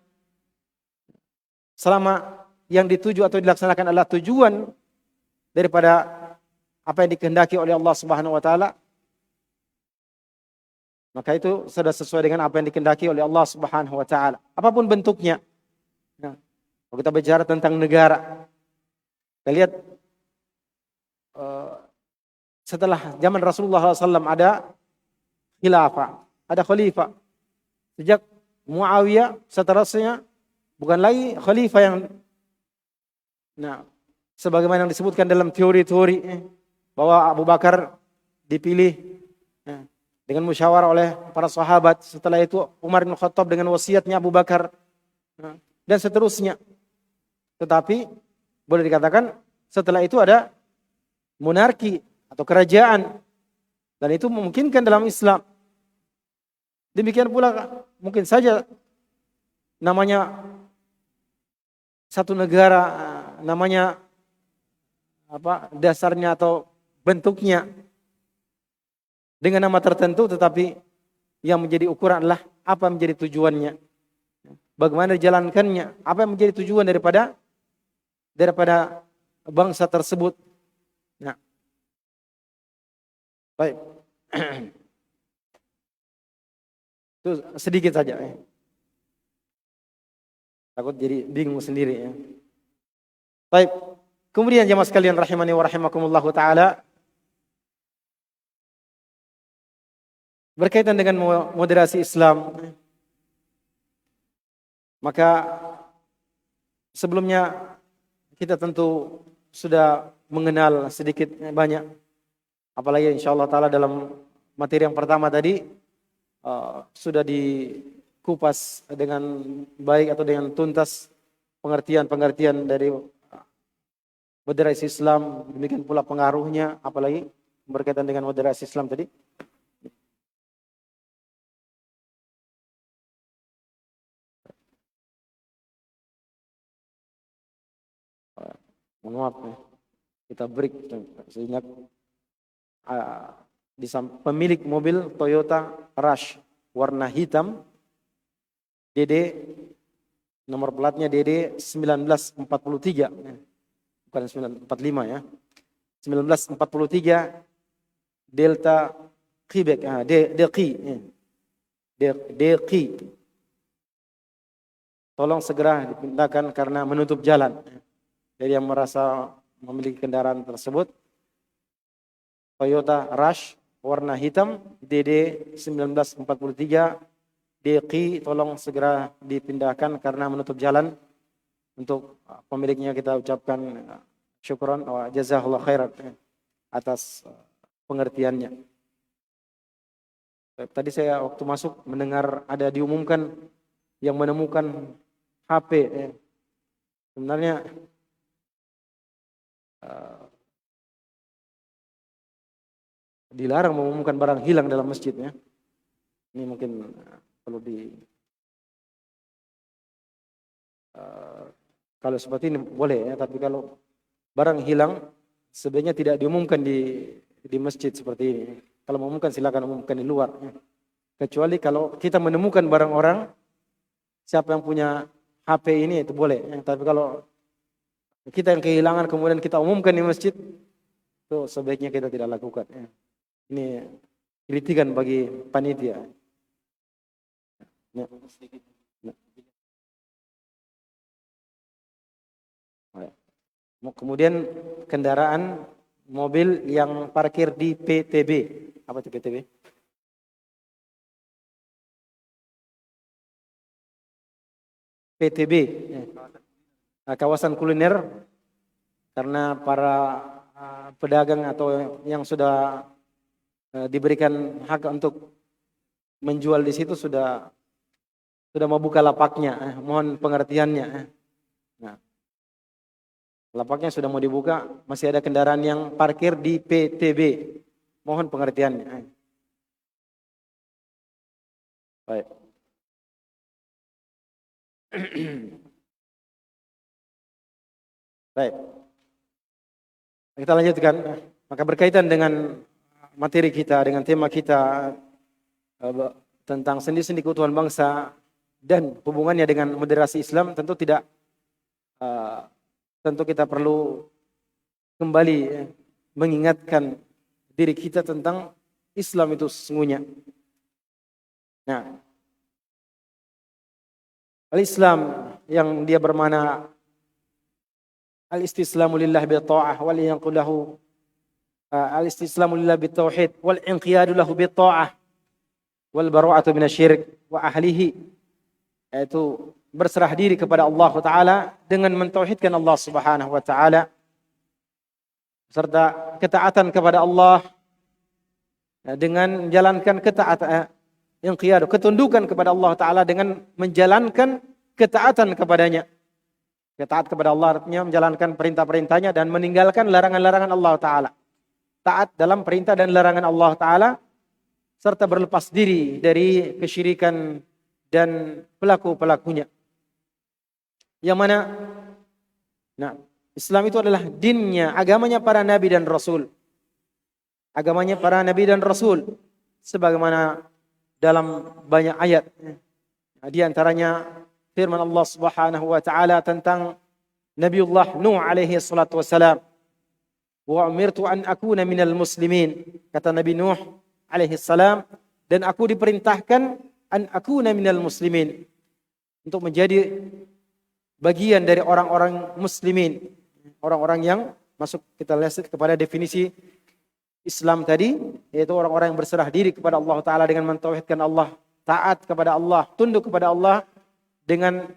Speaker 5: selama yang dituju atau dilaksanakan adalah tujuan daripada apa yang dikehendaki oleh Allah Subhanahu wa taala, Maka itu sudah sesuai dengan apa yang dikehendaki oleh Allah Subhanahu wa taala. Apapun bentuknya. Nah, kalau kita bicara tentang negara, kita lihat setelah zaman Rasulullah SAW ada khilafah, ada khalifah. Sejak Muawiyah seterusnya bukan lagi khalifah yang sebagaimana yang disebutkan dalam teori-teori bahwa Abu Bakar dipilih dengan musyawarah oleh para sahabat. Setelah itu Umar bin Khattab dengan wasiatnya Abu Bakar dan seterusnya. Tetapi boleh dikatakan setelah itu ada monarki atau kerajaan, dan itu memungkinkan dalam Islam. Demikian pula mungkin saja namanya satu negara, namanya dasarnya atau bentuknya dengan nama tertentu, tetapi yang menjadi ukuran adalah apa menjadi tujuannya, bagaimana dijalankannya, apa yang menjadi tujuan daripada bangsa tersebut. Nah, baik. Itu sedikit saja. Takut jadi bingung sendiri ya. Baik. Kemudian jemaah sekalian rahimani wa rahimakumullah taala, berkaitan dengan moderasi Islam, maka sebelumnya kita tentu sudah mengenal sedikit banyak, apalagi insyaallah taala dalam materi yang pertama tadi sudah dikupas dengan baik atau dengan tuntas pengertian-pengertian dari moderasi Islam, demikian pula pengaruhnya, apalagi berkaitan dengan moderasi Islam tadi. Mohon maaf ya, kita break sehingga pemilik mobil Toyota Rush warna hitam DD, nomor platnya DD 1943, bukan 945 ya, 1943 Delta Quebec, DQ. Tolong segera dipindahkan karena menutup jalan. Jadi yang merasa memiliki kendaraan tersebut, Toyota Rush warna hitam DD 1943 DQ, tolong segera dipindahkan karena menutup jalan. Untuk pemiliknya kita ucapkan syukran wa jazakallahu khairan atas pengertiannya. Tadi saya waktu masuk mendengar ada diumumkan yang menemukan HP. Sebenarnya dilarang mengumumkan barang hilang dalam masjid ya. Ini mungkin perlu kalau seperti ini boleh ya, tapi kalau barang hilang sebenarnya tidak diumumkan di masjid seperti ini. Kalau mengumumkan silakan umumkan di luar. Kecuali kalau kita menemukan barang orang, siapa yang punya HP ini itu boleh. Tapi kalau kita yang kehilangan kemudian kita umumkan di masjid, itu sebaiknya kita tidak lakukan. Ini kritikan bagi panitia. Kemudian kendaraan mobil yang parkir di PTB. Apa itu PTB? PTB, kawasan kuliner, karena para pedagang atau yang sudah diberikan hak untuk menjual di situ sudah mau buka lapaknya. Mohon pengertiannya. Nah, lapaknya sudah mau dibuka, masih ada kendaraan yang parkir di PTB. Mohon pengertiannya. Baik. Baik. Kita lanjutkan. Maka berkaitan dengan materi kita, dengan tema kita tentang sendi-sendi keutuhan bangsa dan hubungannya dengan moderasi Islam, tentu kita perlu kembali mengingatkan diri kita tentang Islam itu sesungguhnya. Nah, al-Islam yang dia bermakna al-istislamu lillah bi ta'ah wal yanqulahu al-istislamu lillah bi tauhid wal inqiyadu lahu bi ta'ah wal bara'atu minasyirik wa ahlihi, yaitu berserah diri kepada Allah Ta'ala dengan mentauhidkan Allah Subhanahu wa Ta'ala serta ketaatan kepada Allah dengan menjalankan ketaatan inqiyadu, ketundukan kepada Allah Ta'ala dengan menjalankan ketaatan kepadanya. Taat kepada Allah artinya menjalankan perintah-perintahnya dan meninggalkan larangan-larangan Allah Ta'ala. Taat dalam perintah dan larangan Allah Ta'ala serta berlepas diri dari kesyirikan dan pelaku-pelakunya. Yang mana Islam itu adalah dinnya, agamanya para nabi dan rasul. Agamanya para nabi dan rasul sebagaimana dalam banyak ayat. Di antaranya firman Allah Subhanahu wa taala tentang Nabiullah Nuh alaihi salatu wassalam. Wa umirtu an akuna minal muslimin. Kata Nabi Nuh alaihi salam, dan aku diperintahkan an akuna minal muslimin, untuk menjadi bagian dari orang-orang muslimin, orang-orang yang masuk, kita lihat kepada definisi Islam tadi, yaitu orang-orang yang berserah diri kepada Allah Ta'ala dengan mentauhidkan Allah, taat kepada Allah, tunduk kepada Allah dengan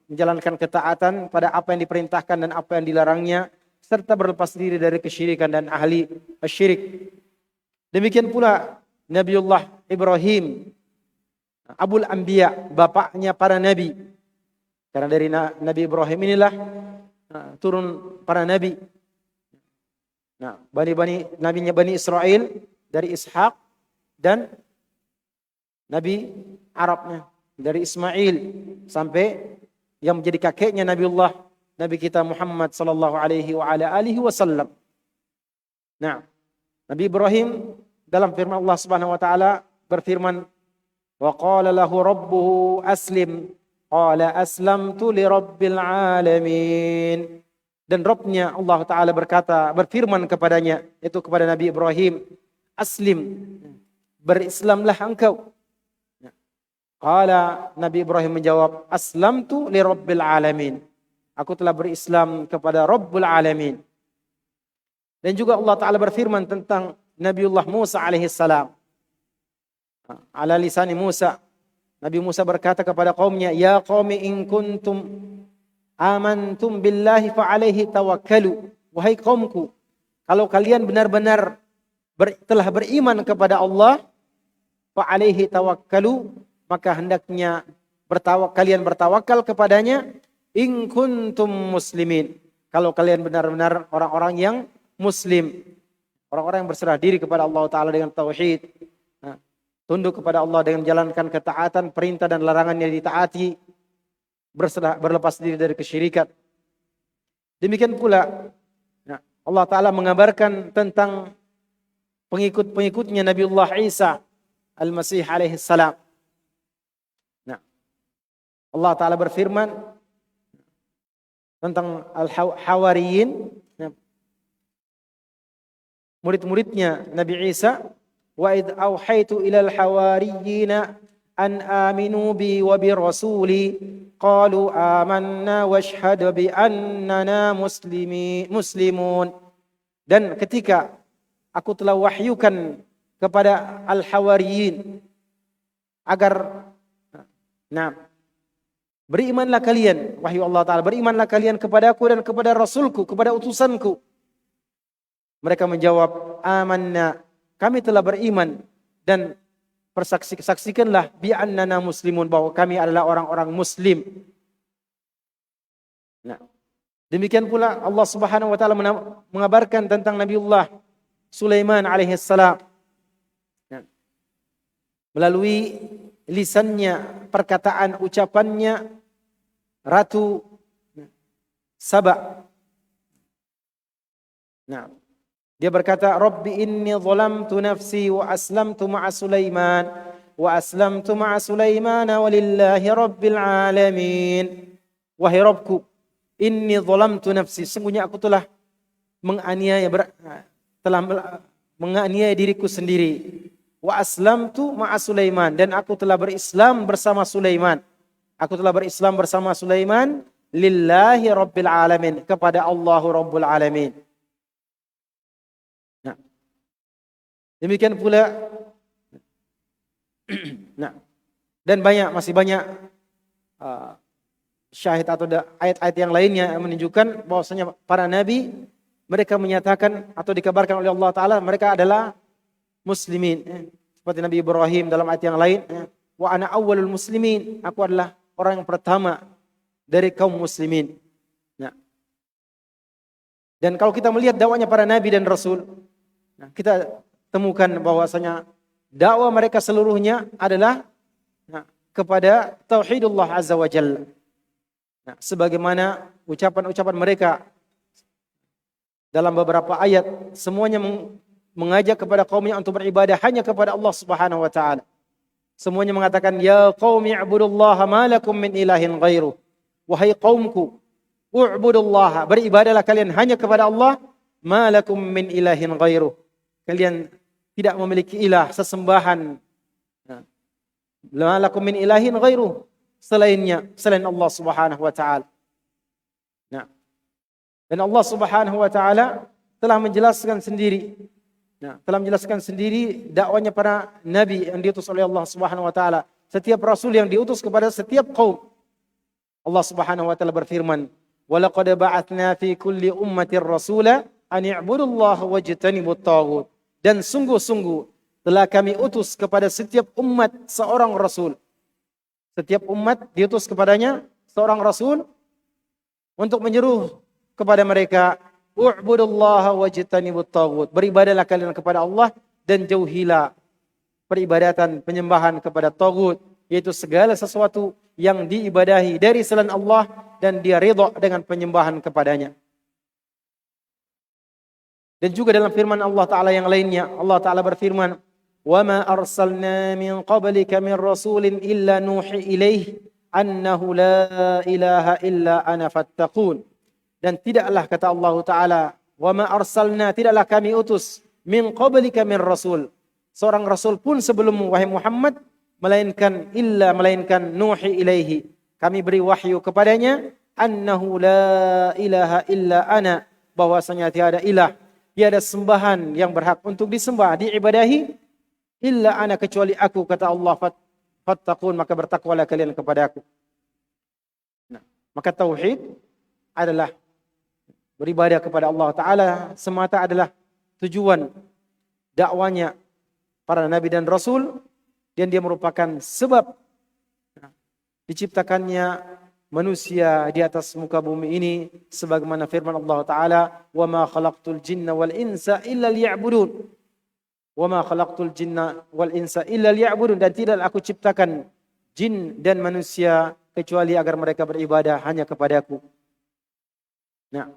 Speaker 5: menjalankan ketaatan pada apa yang diperintahkan dan apa yang dilarangnya, serta berlepas diri dari kesyirikan dan ahli syirik. Demikian pula Nabiullah Ibrahim, Abul Anbiya, bapaknya para nabi. Karena dari Nabi Ibrahim inilah turun para nabi. Nah, nabinya Bani Israel dari Ishak, dan Nabi Arabnya dari Ismail, sampai yang menjadi kakeknya Nabiullah Nabi kita Muhammad sallallahu alaihi wa ala alihi wasallam. Nah, Nabi Ibrahim dalam firman Allah Subhanahu wa taala berfirman, wa qala lahu rabbuhu aslim, qala aslamtu li rabbil alamin. Dan Rabbnya Allah Ta'ala berfirman kepadanya, itu kepada Nabi Ibrahim, aslim, berislamlah engkau. Qala, Nabi Ibrahim menjawab, aslamtu li rabbil alamin, aku telah berislam kepada Rabbul alamin. Dan juga Allah Ta'ala berfirman tentang Nabiullah Musa alaihi salam, ala lisani Musa, Nabi Musa berkata kepada kaumnya, ya qaumi in kuntum amantum billahi fa alaihi tawakkalu. Wahai kaumku, kalau kalian benar-benar telah beriman kepada Allah, fa alaihi tawakkalu, maka hendaknya kalian bertawakal kepadanya, in kuntum muslimin, kalau kalian benar-benar orang-orang yang muslim, orang-orang yang berserah diri kepada Allah Ta'ala dengan tauhid, tunduk kepada Allah dengan menjalankan ketaatan, perintah dan larangan yang ditaati, berlepas diri dari kesyirikan. Demikian pula Allah Ta'ala mengabarkan tentang pengikut-pengikutnya Nabiullah Isa Al-Masih alaihi salam. Nah, Allah Ta'ala berfirman tentang Al-Hawariyin, murid-muridnya Nabi Isa, wa idh auhaitu ilal hawariyina an aminu bi wa bi rasuli qalu amanna washhadu bi annana muslimun. Dan ketika aku telah wahyukan kepada al-hawariyin agar berimanlah kalian, wahyu Allah Ta'ala, berimanlah kalian kepada aku dan kepada rasulku, kepada utusanku. Mereka menjawab, amanna, kami telah beriman, dan saksikanlah bi annana muslimun, bahwa kami adalah orang-orang muslim. Nah, demikian pula Allah Subhanahu wa taala mengabarkan tentang Nabiullah Sulaiman alaihi salam. Melalui lisannya, perkataan, ucapannya Ratu Saba. Nah, dia berkata, Rabbi inni zalamtu nafsi wa aslamtu ma'a Sulaiman walillahi rabbil alamin. Wahai Rabbku, inni zalamtu nafsi, sungguhnya aku telah menganiaya diriku sendiri. Wa aslamtu ma'a Sulaiman, dan aku telah berislam bersama Sulaiman. Aku telah berislam bersama Sulaiman lillahi rabbil alamin, kepada Allahu rabbul alamin. Nah, demikian pula nah, dan masih banyak syahid atau ayat-ayat yang lainnya yang menunjukkan bahwasanya para nabi mereka menyatakan atau dikabarkan oleh Allah Ta'ala mereka adalah muslimin. Seperti Nabi Ibrahim dalam ayat yang lain, wa ana awwalul muslimin, aku adalah orang yang pertama dari kaum muslimin. Nah, dan kalau kita melihat dakwanya para nabi dan rasul, nah, kita temukan bahwasanya dakwah mereka seluruhnya adalah kepada tauhidullah azza wa jalla. Nah, sebagaimana ucapan-ucapan mereka dalam beberapa ayat, semuanya mengajak kepada kaumnya untuk beribadah hanya kepada Allah Subhanahu wa taala. Semuanya mengatakan, ya qaumi ibudullaha ma lakum min ilahin ghairuh. Wahai kaumku, u'budullaha, beribadahlah kalian hanya kepada Allah, ma lakum min ilahin ghairuh. Kalian tidak memiliki ilah, sesembahan. Ma lakum min ilahin ghairuh, selain Allah Subhanahu wa taala. Nah, dan Allah Subhanahu wa taala telah menjelaskan sendiri. Nah, telah menjelaskan sendiri dakwanya para nabi yang diutus oleh Allah Subhanahu wa taala. Setiap rasul yang diutus kepada setiap kaum. Allah Subhanahu wa taala berfirman, "Wa laqad ba'atsna fi kulli ummatin rasula an i'budullaha wajtanibut taghut." Dan sungguh-sungguh telah kami utus kepada setiap umat seorang rasul. Setiap umat diutus kepadanya seorang rasul untuk menyeru kepada mereka, u'budullaha wajtanibut taghut. Beribadahlah kalian kepada Allah dan jauhilah peribadatan penyembahan kepada taghut, yaitu segala sesuatu yang diibadahi dari selain Allah dan dia ridha dengan penyembahan kepadanya. Dan juga dalam firman Allah Ta'ala yang lainnya, Allah Ta'ala berfirman, وَمَا أَرْسَلْنَا مِنْ قَبْلِكَ مِنْ رَسُولٍ إِلَّا نُوحِي إِلَيْهِ أَنَّهُ لَا إِلَهَ إِلَّا أَنَا فَاتَّقُونَ. Dan tidaklah, kata Allah Ta'ala, وَمَا أَرْسَلْنَا, tidaklah kami utus, مِنْ قَبْلِكَ مِنْ رَسُولٍ, seorang rasul pun sebelummu, wahai Muhammad, melainkan nuhi ilaihi, kami beri wahyu kepadanya, annahu la ilaha illa ana, bahwasanya tiada ilah, tiada sembahan yang berhak untuk disembah, diibadahi, illa ana, kecuali aku, kata Allah, fattaqun, maka bertakwalah kalian kepada aku. Nah, maka tauhid adalah beribadah kepada Allah Ta'ala semata adalah tujuan dakwanya para nabi dan rasul, dan dia merupakan sebab diciptakannya manusia di atas muka bumi ini, sebagaimana firman Allah Ta'ala, wa ma khalaqtul jinna wal insa illa liya'budun, wa ma khalaqtul jinna wal insa illa liya'budun, dan tidak aku ciptakan jin dan manusia kecuali agar mereka beribadah hanya kepadaku. Nah,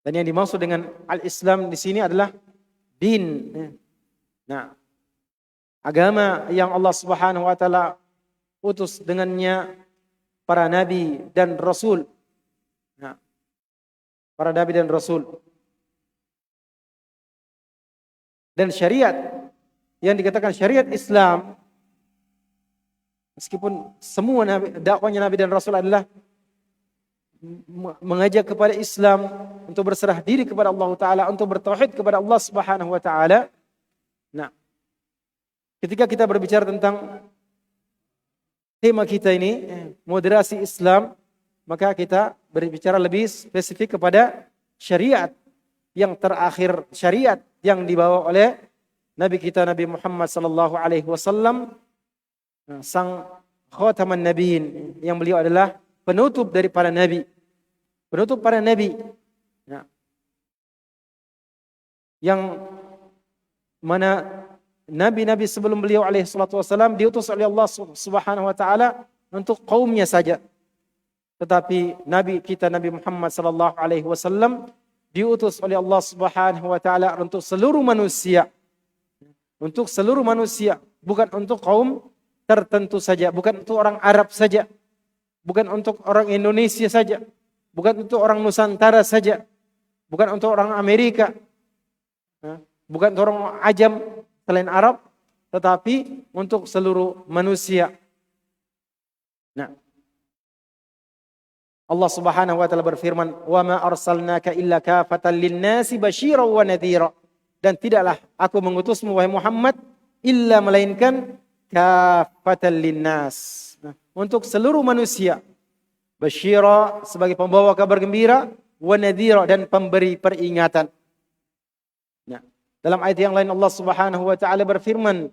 Speaker 5: dan yang dimaksud dengan al-Islam di sini adalah din. Nah, agama yang Allah Subhanahu wa taala utus dengannya para nabi dan rasul. Nah, para nabi dan rasul. Dan syariat yang dikatakan syariat Islam, meskipun semua dakwanya nabi dan rasul adalah mengajak kepada Islam, untuk berserah diri kepada Allah Ta'ala, untuk bertauhid kepada Allah Subhanahu wa taala. Nah, ketika kita berbicara tentang tema kita ini, moderasi Islam, maka kita berbicara lebih spesifik kepada syariat yang terakhir, syariat yang dibawa oleh Nabi kita Nabi Muhammad sallallahu alaihi wasallam, sang khataman nabiyin, yang beliau adalah penutup dari para nabi. Penutup para nabi. Nah, yang mana nabi-nabi sebelum beliau alaihi salatu wasallam diutus oleh Allah Subhanahu wa taala untuk kaumnya saja. Tetapi nabi kita Nabi Muhammad sallallahu alaihi wasallam diutus oleh Allah Subhanahu wa taala untuk seluruh manusia. Untuk seluruh manusia, bukan untuk kaum tertentu saja, bukan untuk orang Arab saja, bukan untuk orang Indonesia saja, bukan untuk orang Nusantara saja, bukan untuk orang Amerika, bukan untuk orang Ajam selain Arab, tetapi untuk seluruh manusia. Nah, Allah Subhanahu wa taala berfirman, "Wa ma arsalnaka illa kafatan lin-nasi basyiran wa nadhira." Dan tidaklah aku mengutusmu wahai Muhammad illa melainkan kafatan lin-nas. Nah, untuk seluruh manusia. Basyira sebagai pembawa kabar gembira, wa nadhira dan pemberi peringatan. Nah, dalam ayat yang lain Allah Subhanahu wa taala berfirman,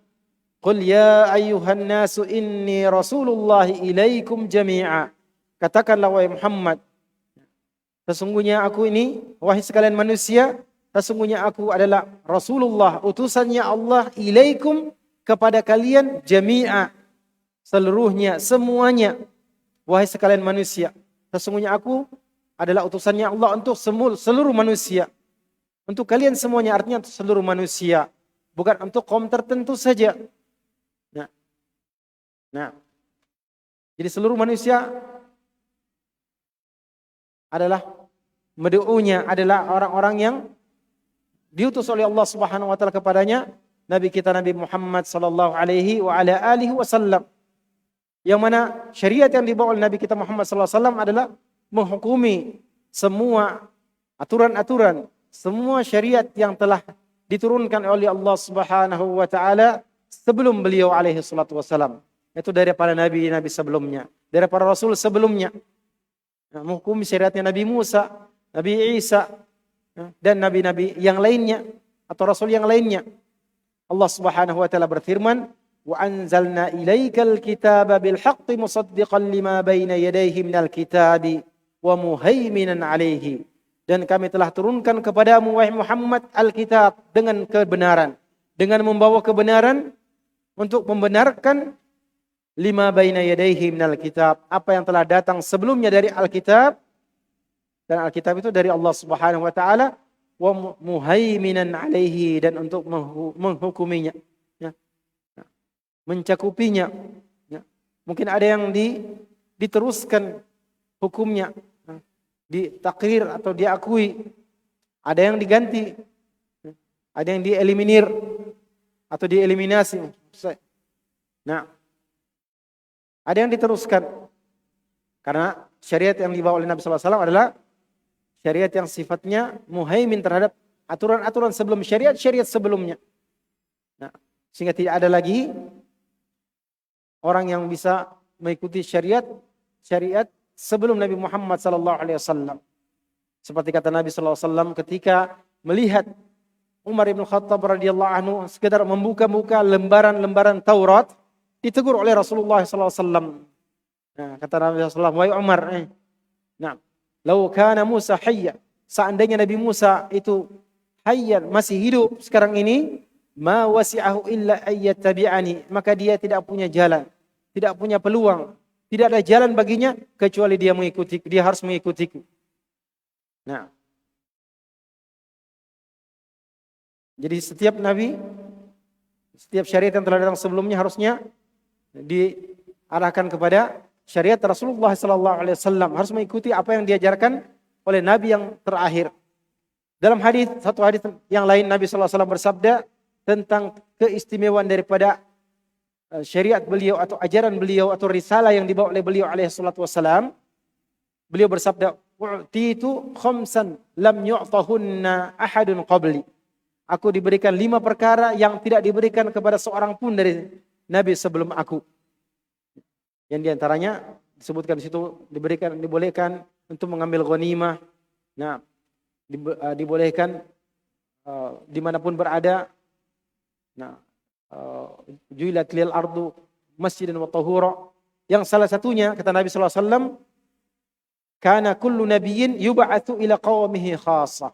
Speaker 5: "Qul ya ayyuhan nasu inni rasulullahi ilaikum jami'a." Katakanlah wahai Muhammad, sesungguhnya aku ini, wahai sekalian manusia, sesungguhnya aku adalah Rasulullah, utusannya Allah ilaikum kepada kalian jami'a, seluruhnya, semuanya. Wahai sekalian manusia, sesungguhnya aku adalah utusannya Allah untuk seluruh manusia. Untuk kalian semuanya, artinya untuk seluruh manusia. Bukan untuk kaum tertentu saja. Nah, jadi seluruh manusia adalah mendu'unya, adalah orang-orang yang diutus oleh Allah Subhanahu wa taala kepadanya, Nabi kita Nabi Muhammad sallallahu alaihi wa ala alihi wasallam. Yang mana syariat yang dibawa oleh Nabi kita Muhammad sallallahu alaihi wasallam adalah menghukumi semua aturan-aturan, semua syariat yang telah diturunkan oleh Allah Subhanahu wa taala sebelum beliau alaihi salatu wasallam. Itu dari para nabi-nabi sebelumnya, dari para rasul sebelumnya. Menghukumi syariatnya Nabi Musa, Nabi Isa, dan nabi-nabi yang lainnya atau rasul yang lainnya. Allah Subhanahu wa taala berfirman, "Wa anzalna ilaikal kitaba bil haqqi musaddiqan lima baina yadayhi minal kitabi wa muhaiminan 'alaihi." Dan kami telah turunkan kepadamu wahai Muhammad Alkitab dengan kebenaran, dengan membawa kebenaran untuk membenarkan lima baina yadayhi minal kitab, apa yang telah datang sebelumnya dari Alkitab, dan Alkitab itu dari Allah Subhanahu wa taala, wa muhaiminan 'alaihi dan untuk menghukuminya, ya. Mencakupinya, ya. Mungkin ada yang diteruskan hukumnya, ditakrir atau diakui, ada yang diganti, ada yang dieliminir atau dieliminasi. Nah, ada yang diteruskan karena syariat yang dibawa oleh Nabi sallallahu alaihi wasallam adalah syariat yang sifatnya muhaimin terhadap aturan-aturan sebelum syariat sebelumnya. Nah, sehingga tidak ada lagi orang yang bisa mengikuti syariat sebelum Nabi Muhammad sallallahu alaihi wasallam. Seperti kata Nabi sallallahu alaihi wasallam ketika melihat Umar bin Khattab radhiyallahu anhu sekedar membuka-buka lembaran-lembaran Taurat, ditegur oleh Rasulullah sallallahu alaihi wasallam. Nah, kata Nabi sallallahu alaihi wasallam, "Wahai Umar, nah, lau kana Musa hayya, seandainya Nabi Musa itu hayyan, masih hidup sekarang ini, ma wasi'ahu illa ayyattabi'ani, maka dia tidak punya jalan, tidak punya peluang, tidak ada jalan baginya kecuali dia harus mengikutiku." Nah, jadi setiap nabi, setiap syariat yang telah datang sebelumnya harusnya diarahkan kepada syariat Rasulullah sallallahu alaihi wasallam, harus mengikuti apa yang diajarkan oleh nabi yang terakhir. Dalam satu hadis yang lain Nabi sallallahu alaihi wasallam bersabda tentang keistimewaan daripada syariat beliau atau ajaran beliau atau risalah yang dibawa oleh beliau alaihi salatu wasallam. Beliau bersabda, "U'titu khamsan lam yu'tahunna ahadun qabli." Aku diberikan 5 perkara yang tidak diberikan kepada seorang pun dari nabi sebelum aku. Yang diantaranya disebutkan di situ dibolehkan untuk mengambil ghanimah. Nah, dibolehkan dimanapun berada. Nah, ju'ilat lil ardu masjidan wa tahura. Yang salah satunya kata Nabi sallallahu alaihi wasallam, "Kana kullu nabiyyin yub'atsu ila qaumihi khassah."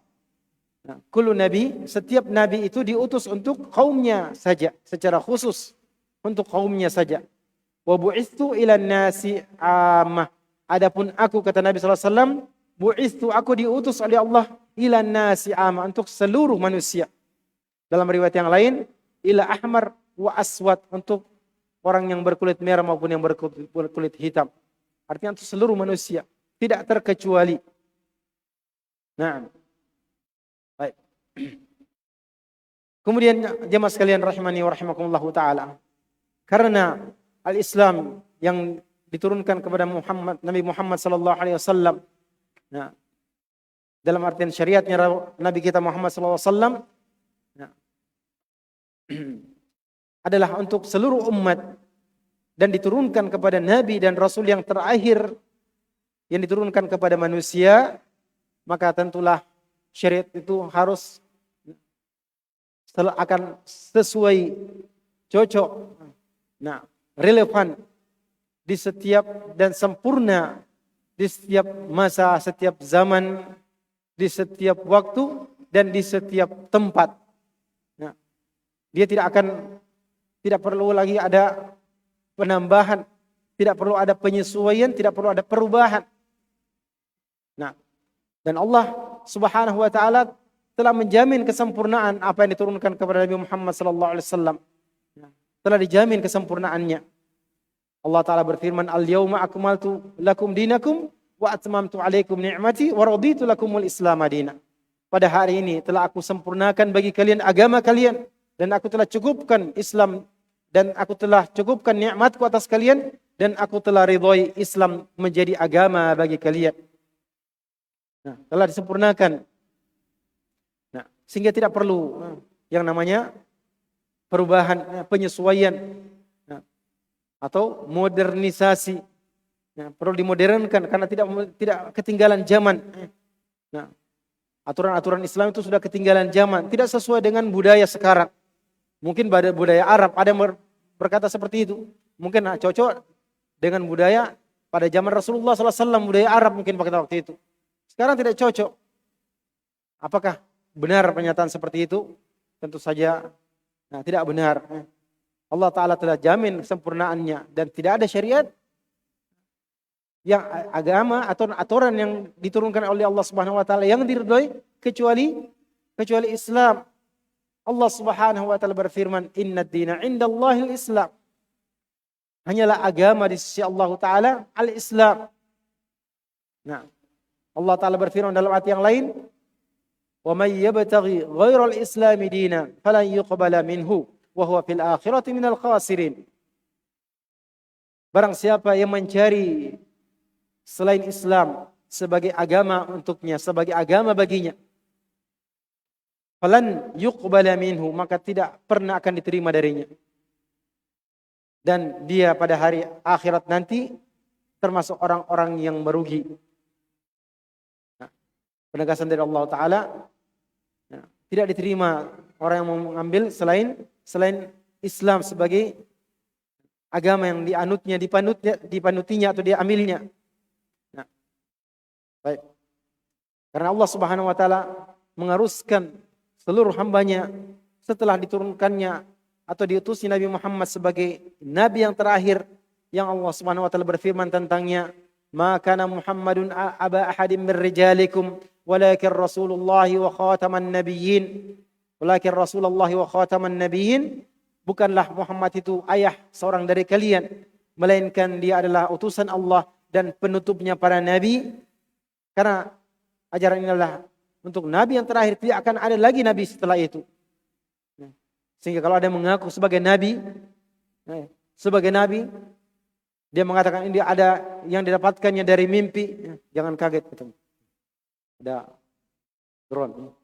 Speaker 5: Nah, kullu nabi, setiap nabi itu diutus untuk kaumnya saja, secara khusus untuk kaumnya saja. Wa bu'itsu ila nasi ammah. Adapun aku kata Nabi sallallahu alaihi wasallam, bu'itsu, aku diutus oleh Allah ila nasi ammah, untuk seluruh manusia. Dalam riwayat yang lain, ila ahmar wa aswad, untuk orang yang berkulit merah maupun yang berkulit hitam. Artinya untuk seluruh manusia, tidak terkecuali. Nah, baik. Kemudian jemaah sekalian rahimani wa rahimakumullah taala. Karena al-Islam yang diturunkan kepada Nabi Muhammad sallallahu alaihi wasallam. Nah, dalam artian syariatnya Nabi kita Muhammad sallallahu alaihi wasallam adalah untuk seluruh umat dan diturunkan kepada nabi dan rasul yang terakhir yang diturunkan kepada manusia, maka tentulah syariat itu harus akan sesuai, cocok, nah, relevan di setiap dan sempurna di setiap masa, setiap zaman, di setiap waktu dan di setiap tempat. Nah, dia tidak perlu lagi ada penambahan, tidak perlu ada penyesuaian, tidak perlu ada perubahan. Nah, dan Allah Subhanahu wa taala telah menjamin kesempurnaan apa yang diturunkan kepada Nabi Muhammad sallallahu alaihi wasallam. Telah dijamin kesempurnaannya. Allah taala berfirman, "Al-yauma akmaltu lakum dinakum wa atmamtu alaikum ni'mati wa raditu lakumul Islam madina." Pada hari ini telah aku sempurnakan bagi kalian agama kalian dan aku telah cukupkan Islam dan aku telah cukupkan nikmatku atas kalian dan aku telah ridhoi Islam menjadi agama bagi kalian. Nah, telah disempurnakan. Nah, sehingga tidak perlu yang namanya perubahan, penyesuaian, atau modernisasi. Nah, perlu dimodernkan karena tidak ketinggalan zaman. Nah, aturan-aturan Islam itu sudah ketinggalan zaman, tidak sesuai dengan budaya sekarang. Mungkin budaya Arab ada yang berkata seperti itu. Mungkin cocok dengan budaya pada zaman Rasulullah SAW, budaya Arab mungkin pada waktu itu. Sekarang tidak cocok. Apakah benar pernyataan seperti itu? Tentu saja tidak benar. Allah Ta'ala telah jamin kesempurnaannya dan tidak ada syariat yang agama atau aturan yang diturunkan oleh Allah Subhanahu wa taala yang diridhoi kecuali Islam. Allah Subhanahu wa taala berfirman, "Innad dina 'indallahil Islam." Hanyalah agama di sisi Allah Ta'ala al-Islam. Nah, Allah Ta'ala berfirman dalam ayat yang lain, "Wa may yabtaghi ghairal islami dinan falan yuqbala minhu wa huwa fil akhirati minal khasirin." Barang siapa yang mencari selain Islam sebagai agama untuknya, sebagai agama baginya, falan yuqbala minhu, maka tidak pernah akan diterima darinya. Dan dia pada hari akhirat nanti termasuk orang-orang yang merugi. Nah, penegasan dari Allah Ta'ala, tidak diterima orang yang mengambil selain Islam sebagai agama yang dianutnya, dipanutinya atau diambilnya. Nah, baik. Karena Allah Subhanahu wa taala mengharuskan seluruh hambanya setelah diturunkannya atau diutusnya Nabi Muhammad sebagai nabi yang terakhir yang Allah Subhanahu wa taala berfirman tentangnya, "Ma kana Muhammadun aba ahadin min rijalikum walakin Rasulullah wa khataman nabiyyin." Walakin Rasulullah wa khataman nabiyyin, bukanlah Muhammad itu ayah seorang dari kalian, melainkan dia adalah utusan Allah dan penutupnya para nabi. Karena ajaran ini adalah untuk nabi yang terakhir, tidak akan ada lagi nabi setelah itu. Sehingga kalau ada yang mengaku sebagai nabi, dia mengatakan ini ada yang didapatkannya dari mimpi, jangan kaget. Ada drone.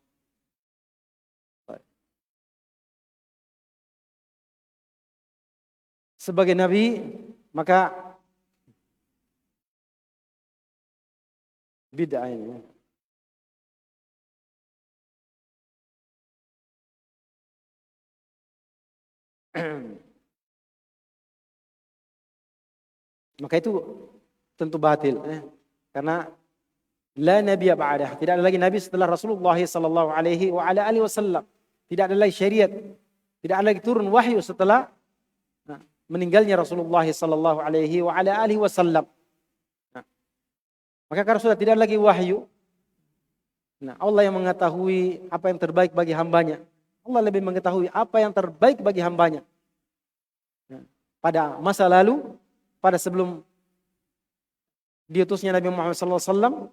Speaker 5: Sebagai nabi, maka bid'ah ini. Maka itu tentu batil, karena la nabiyya ba'dah, tidak ada lagi nabi setelah Rasulullah sallallahu alaihi wa ala alihi wasallam. Tidak ada lagi syariat, tidak ada lagi turun wahyu setelah meninggalnya Rasulullah sallallahu alaihi wa ala alihi wasallam. Maka karena sudah tidak lagi wahyu, Allah yang mengetahui apa yang terbaik bagi hambanya. Allah lebih mengetahui apa yang terbaik bagi hambanya. Pada masa lalu, pada sebelum diutusnya Nabi Muhammad SAW,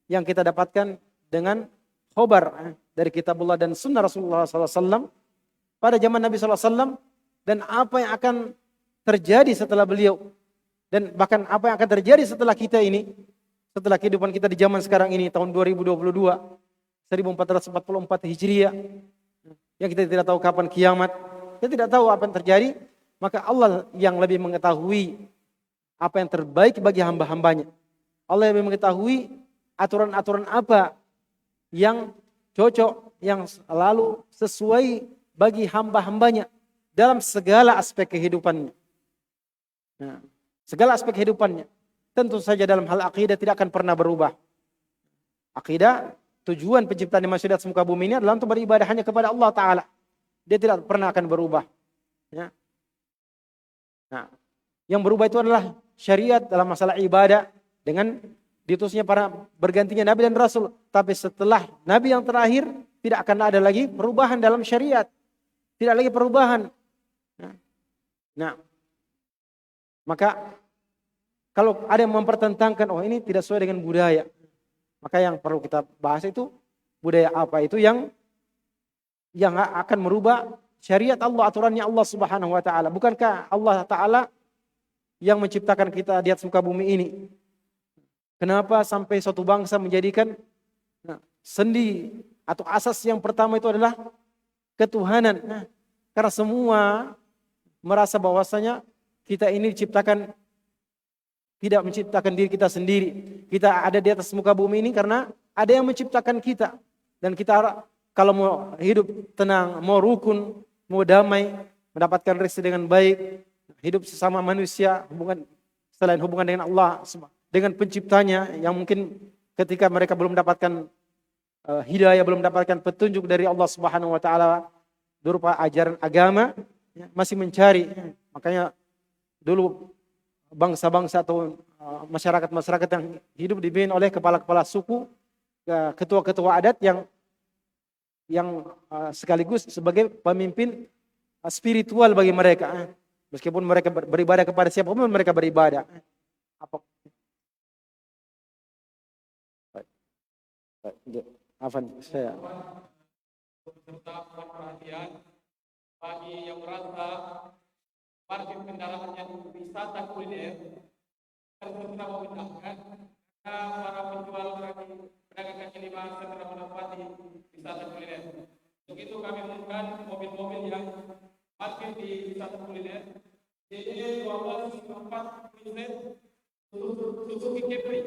Speaker 5: yang kita dapatkan dengan khobar dari kitabullah dan sunnah Rasulullah SAW, pada zaman Nabi SAW dan apa yang akan terjadi setelah beliau. Dan bahkan apa yang akan terjadi setelah kita ini, setelah kehidupan kita di zaman sekarang ini, tahun 2022, 1444 Hijriah, yang kita tidak tahu kapan kiamat, kita tidak tahu apa yang terjadi, maka Allah yang lebih mengetahui apa yang terbaik bagi hamba-hambanya. Allah yang lebih mengetahui aturan-aturan apa yang cocok, yang selalu sesuai bagi hamba-hambanya dalam segala aspek kehidupannya. Nah, segala aspek kehidupannya. Tentu saja dalam hal akidah tidak akan pernah berubah. Akidah, tujuan penciptaan manusia di atas muka bumi ini adalah untuk beribadah hanya kepada Allah Ta'ala. Dia tidak pernah akan berubah. Ya. Nah, yang berubah itu adalah syariat dalam masalah ibadah dengan diutusnya para bergantinya Nabi dan Rasul. Tapi setelah Nabi yang terakhir, tidak akan ada lagi perubahan dalam syariat. Tidak lagi perubahan. Nah, maka kalau ada yang mempertentangkan, oh ini tidak sesuai dengan budaya, maka yang perlu kita bahas itu budaya apa itu yang akan merubah syariat Allah, aturannya Allah Subhanahu wa taala. Bukankah Allah Taala yang menciptakan kita di atas muka bumi ini? Kenapa sampai suatu bangsa menjadikan sendi atau asas yang pertama itu adalah ketuhanan? Karena semua merasa bahwasanya kita ini diciptakan, tidak menciptakan diri kita sendiri. Kita ada di atas muka bumi ini karena ada yang menciptakan kita. Dan kita kalau mau hidup tenang, mau rukun, mau damai, mendapatkan rezeki dengan baik, hidup sesama manusia, selain hubungan dengan Allah, dengan penciptanya yang mungkin ketika mereka belum mendapatkan hidayah, belum mendapatkan petunjuk dari Allah Subhanahu wa taala berupa ajaran agama, masih mencari. Makanya dulu bangsa-bangsa atau masyarakat-masyarakat yang hidup dipimpin oleh kepala-kepala suku, ketua-ketua adat yang sekaligus sebagai pemimpin spiritual bagi mereka. Meskipun mereka beribadah kepada siapapun mereka beribadah. Saya
Speaker 6: perhatian bagi yang merasa parkir kendaraannya wisata kuliner harus segera memindahkan karena para penjual pedagang kaki lima segera menempati wisata kuliner. Untuk itu kami umumkan mobil-mobil yang parkir di wisata kuliner DD 1254 Princess Suzuki Capri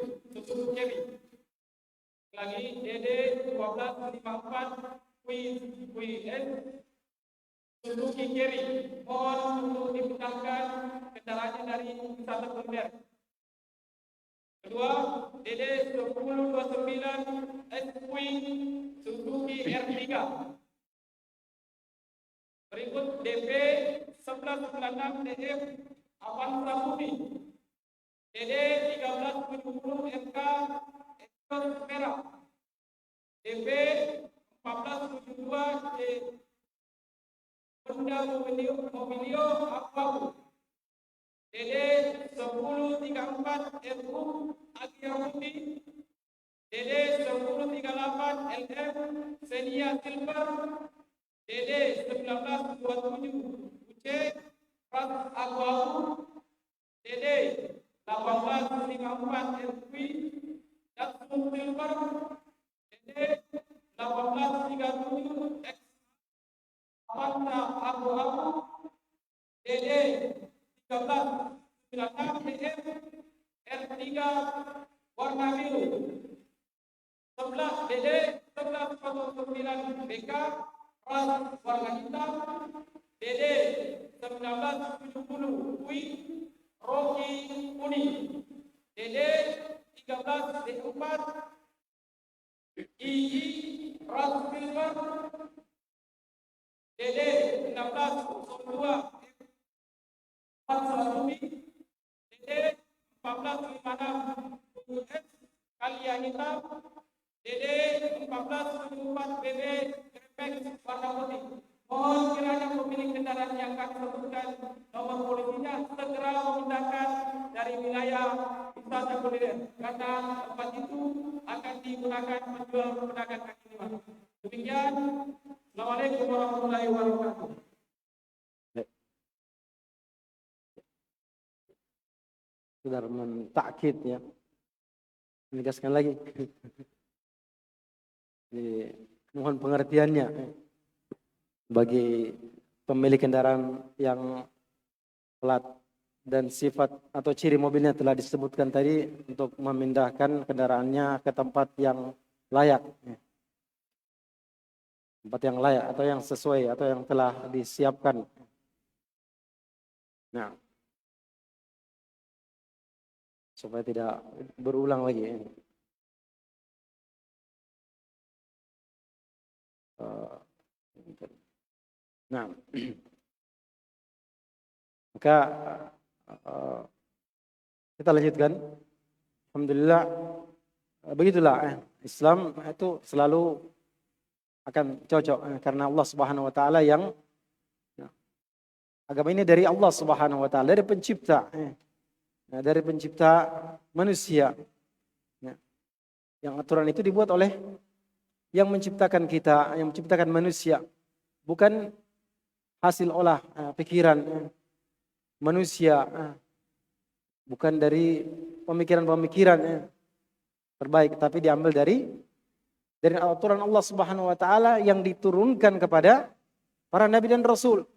Speaker 6: lagi DD 1254 QS Suzuki Carry, mohon untuk dipindahkan kendaraannya dari wisata kuliner. Kedua, DD 1029 SQ Suzuki R3. Berikut DP 1196 DF Avanza Budi. DD 1370 FK Express Merah. DP 1472 D Honda Mobilio Aquabu. DD 1034 FU Agia Putih. DD 1038 LF Xenia Silver. DD 1927 UC Pras Aquabu. DD 1854 FV Datsun Silver. DD 1837 X Avanza Abu-Abu. DD 1396 DF R3 warna biru. 11 DD 1109 BK ras warna hitam. DD 1970 UI Rocky kuning. DD 13 D4 II ras silver. DD 1602 Fatsarumi. DD 1456 US Kalia hitam. DD 1474 BB Krepex warna putih. Mohon kiranya pemilik kendaraan yang kami sebutkan nomor polisinya segera memindahkan dari wilayah wisata kuliner karena tempat itu akan digunakan menjual pedagang kaki lima. Demikian, Assalamualaikum warahmatullahi wabarakatuh.
Speaker 5: sekedar mentakkid ya. Menegaskan lagi. Jadi, mohon pengertiannya bagi pemilik kendaraan yang plat dan sifat atau ciri mobilnya telah disebutkan tadi untuk memindahkan kendaraannya ke tempat yang layak. Tempat yang layak atau yang sesuai atau yang telah disiapkan. Nah, supaya tidak berulang lagi. Nah, maka kita lanjutkan. Alhamdulillah, begitulah Islam itu selalu akan cocok karena Allah Subhanahu wa taala yang agama ini dari Allah Subhanahu wa taala, dari pencipta. Dari pencipta manusia. Yang aturan itu dibuat oleh yang menciptakan kita, yang menciptakan manusia. Bukan hasil olah pikiran manusia. Bukan dari pemikiran-pemikiran terbaik, tapi diambil dari aturan Allah Subhanahu wa taala yang diturunkan kepada para nabi dan rasul.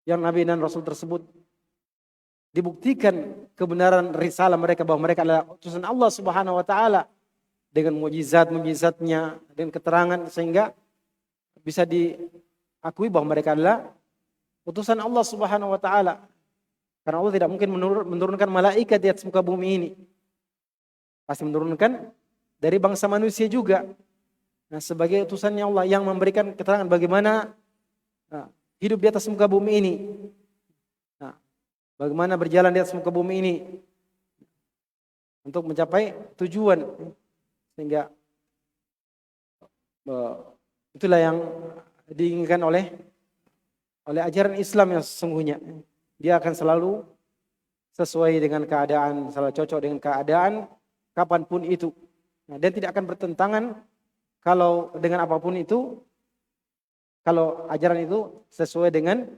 Speaker 5: Yang nabi dan rasul tersebut dibuktikan kebenaran risalah mereka bahwa mereka adalah utusan Allah Subhanahu wa taala dengan mukjizat-mukjizatnya dan keterangan sehingga bisa diakui bahwa mereka adalah utusan Allah Subhanahu wa taala. Karena Allah tidak mungkin menurunkan malaikat di atas muka bumi ini. Pasti menurunkan dari bangsa manusia juga. Nah, sebagai utusannya Allah yang memberikan keterangan bagaimana hidup di atas muka bumi ini. Bagaimana berjalan di atas muka bumi ini untuk mencapai tujuan, sehingga itulah yang diinginkan oleh ajaran Islam yang sesungguhnya. Dia akan selalu sesuai dengan keadaan, selalu cocok dengan keadaan kapanpun itu, dan tidak akan bertentangan kalau dengan apapun itu, kalau ajaran itu sesuai dengan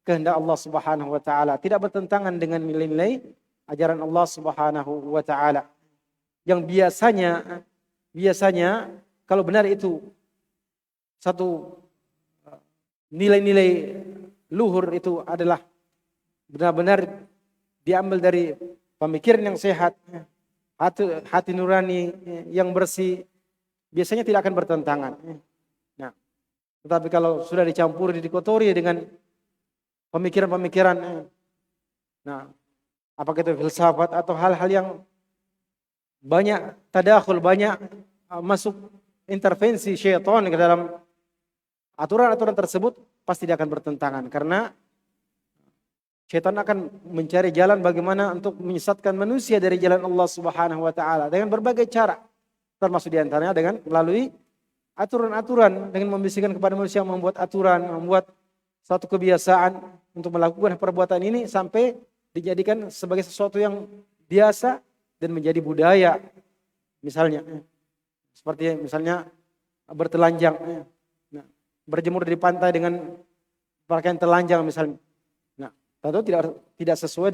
Speaker 5: kehendak Allah Subhanahu wa taala, tidak bertentangan dengan nilai-nilai ajaran Allah Subhanahu wa taala. Yang biasanya kalau benar itu satu nilai-nilai luhur itu adalah benar-benar diambil dari pemikiran yang sehat, hati nurani yang bersih, biasanya tidak akan bertentangan. Nah, tetapi kalau sudah dicampur, dikotori dengan pemikiran-pemikiran, nah, apakah itu filsafat atau hal-hal yang banyak tadakhul, banyak masuk intervensi syaitan ke dalam aturan-aturan tersebut, pasti dia akan bertentangan. Karena syaitan akan mencari jalan bagaimana untuk menyesatkan manusia dari jalan Allah Subhanahu wa taala dengan berbagai cara, termasuk diantaranya dengan melalui aturan-aturan, dengan membisikkan kepada manusia membuat aturan, membuat satu kebiasaan untuk melakukan perbuatan ini sampai dijadikan sebagai sesuatu yang biasa dan menjadi budaya. Misalnya, seperti misalnya bertelanjang, berjemur di pantai dengan pakaian telanjang misalnya. Nah, tentu tidak sesuai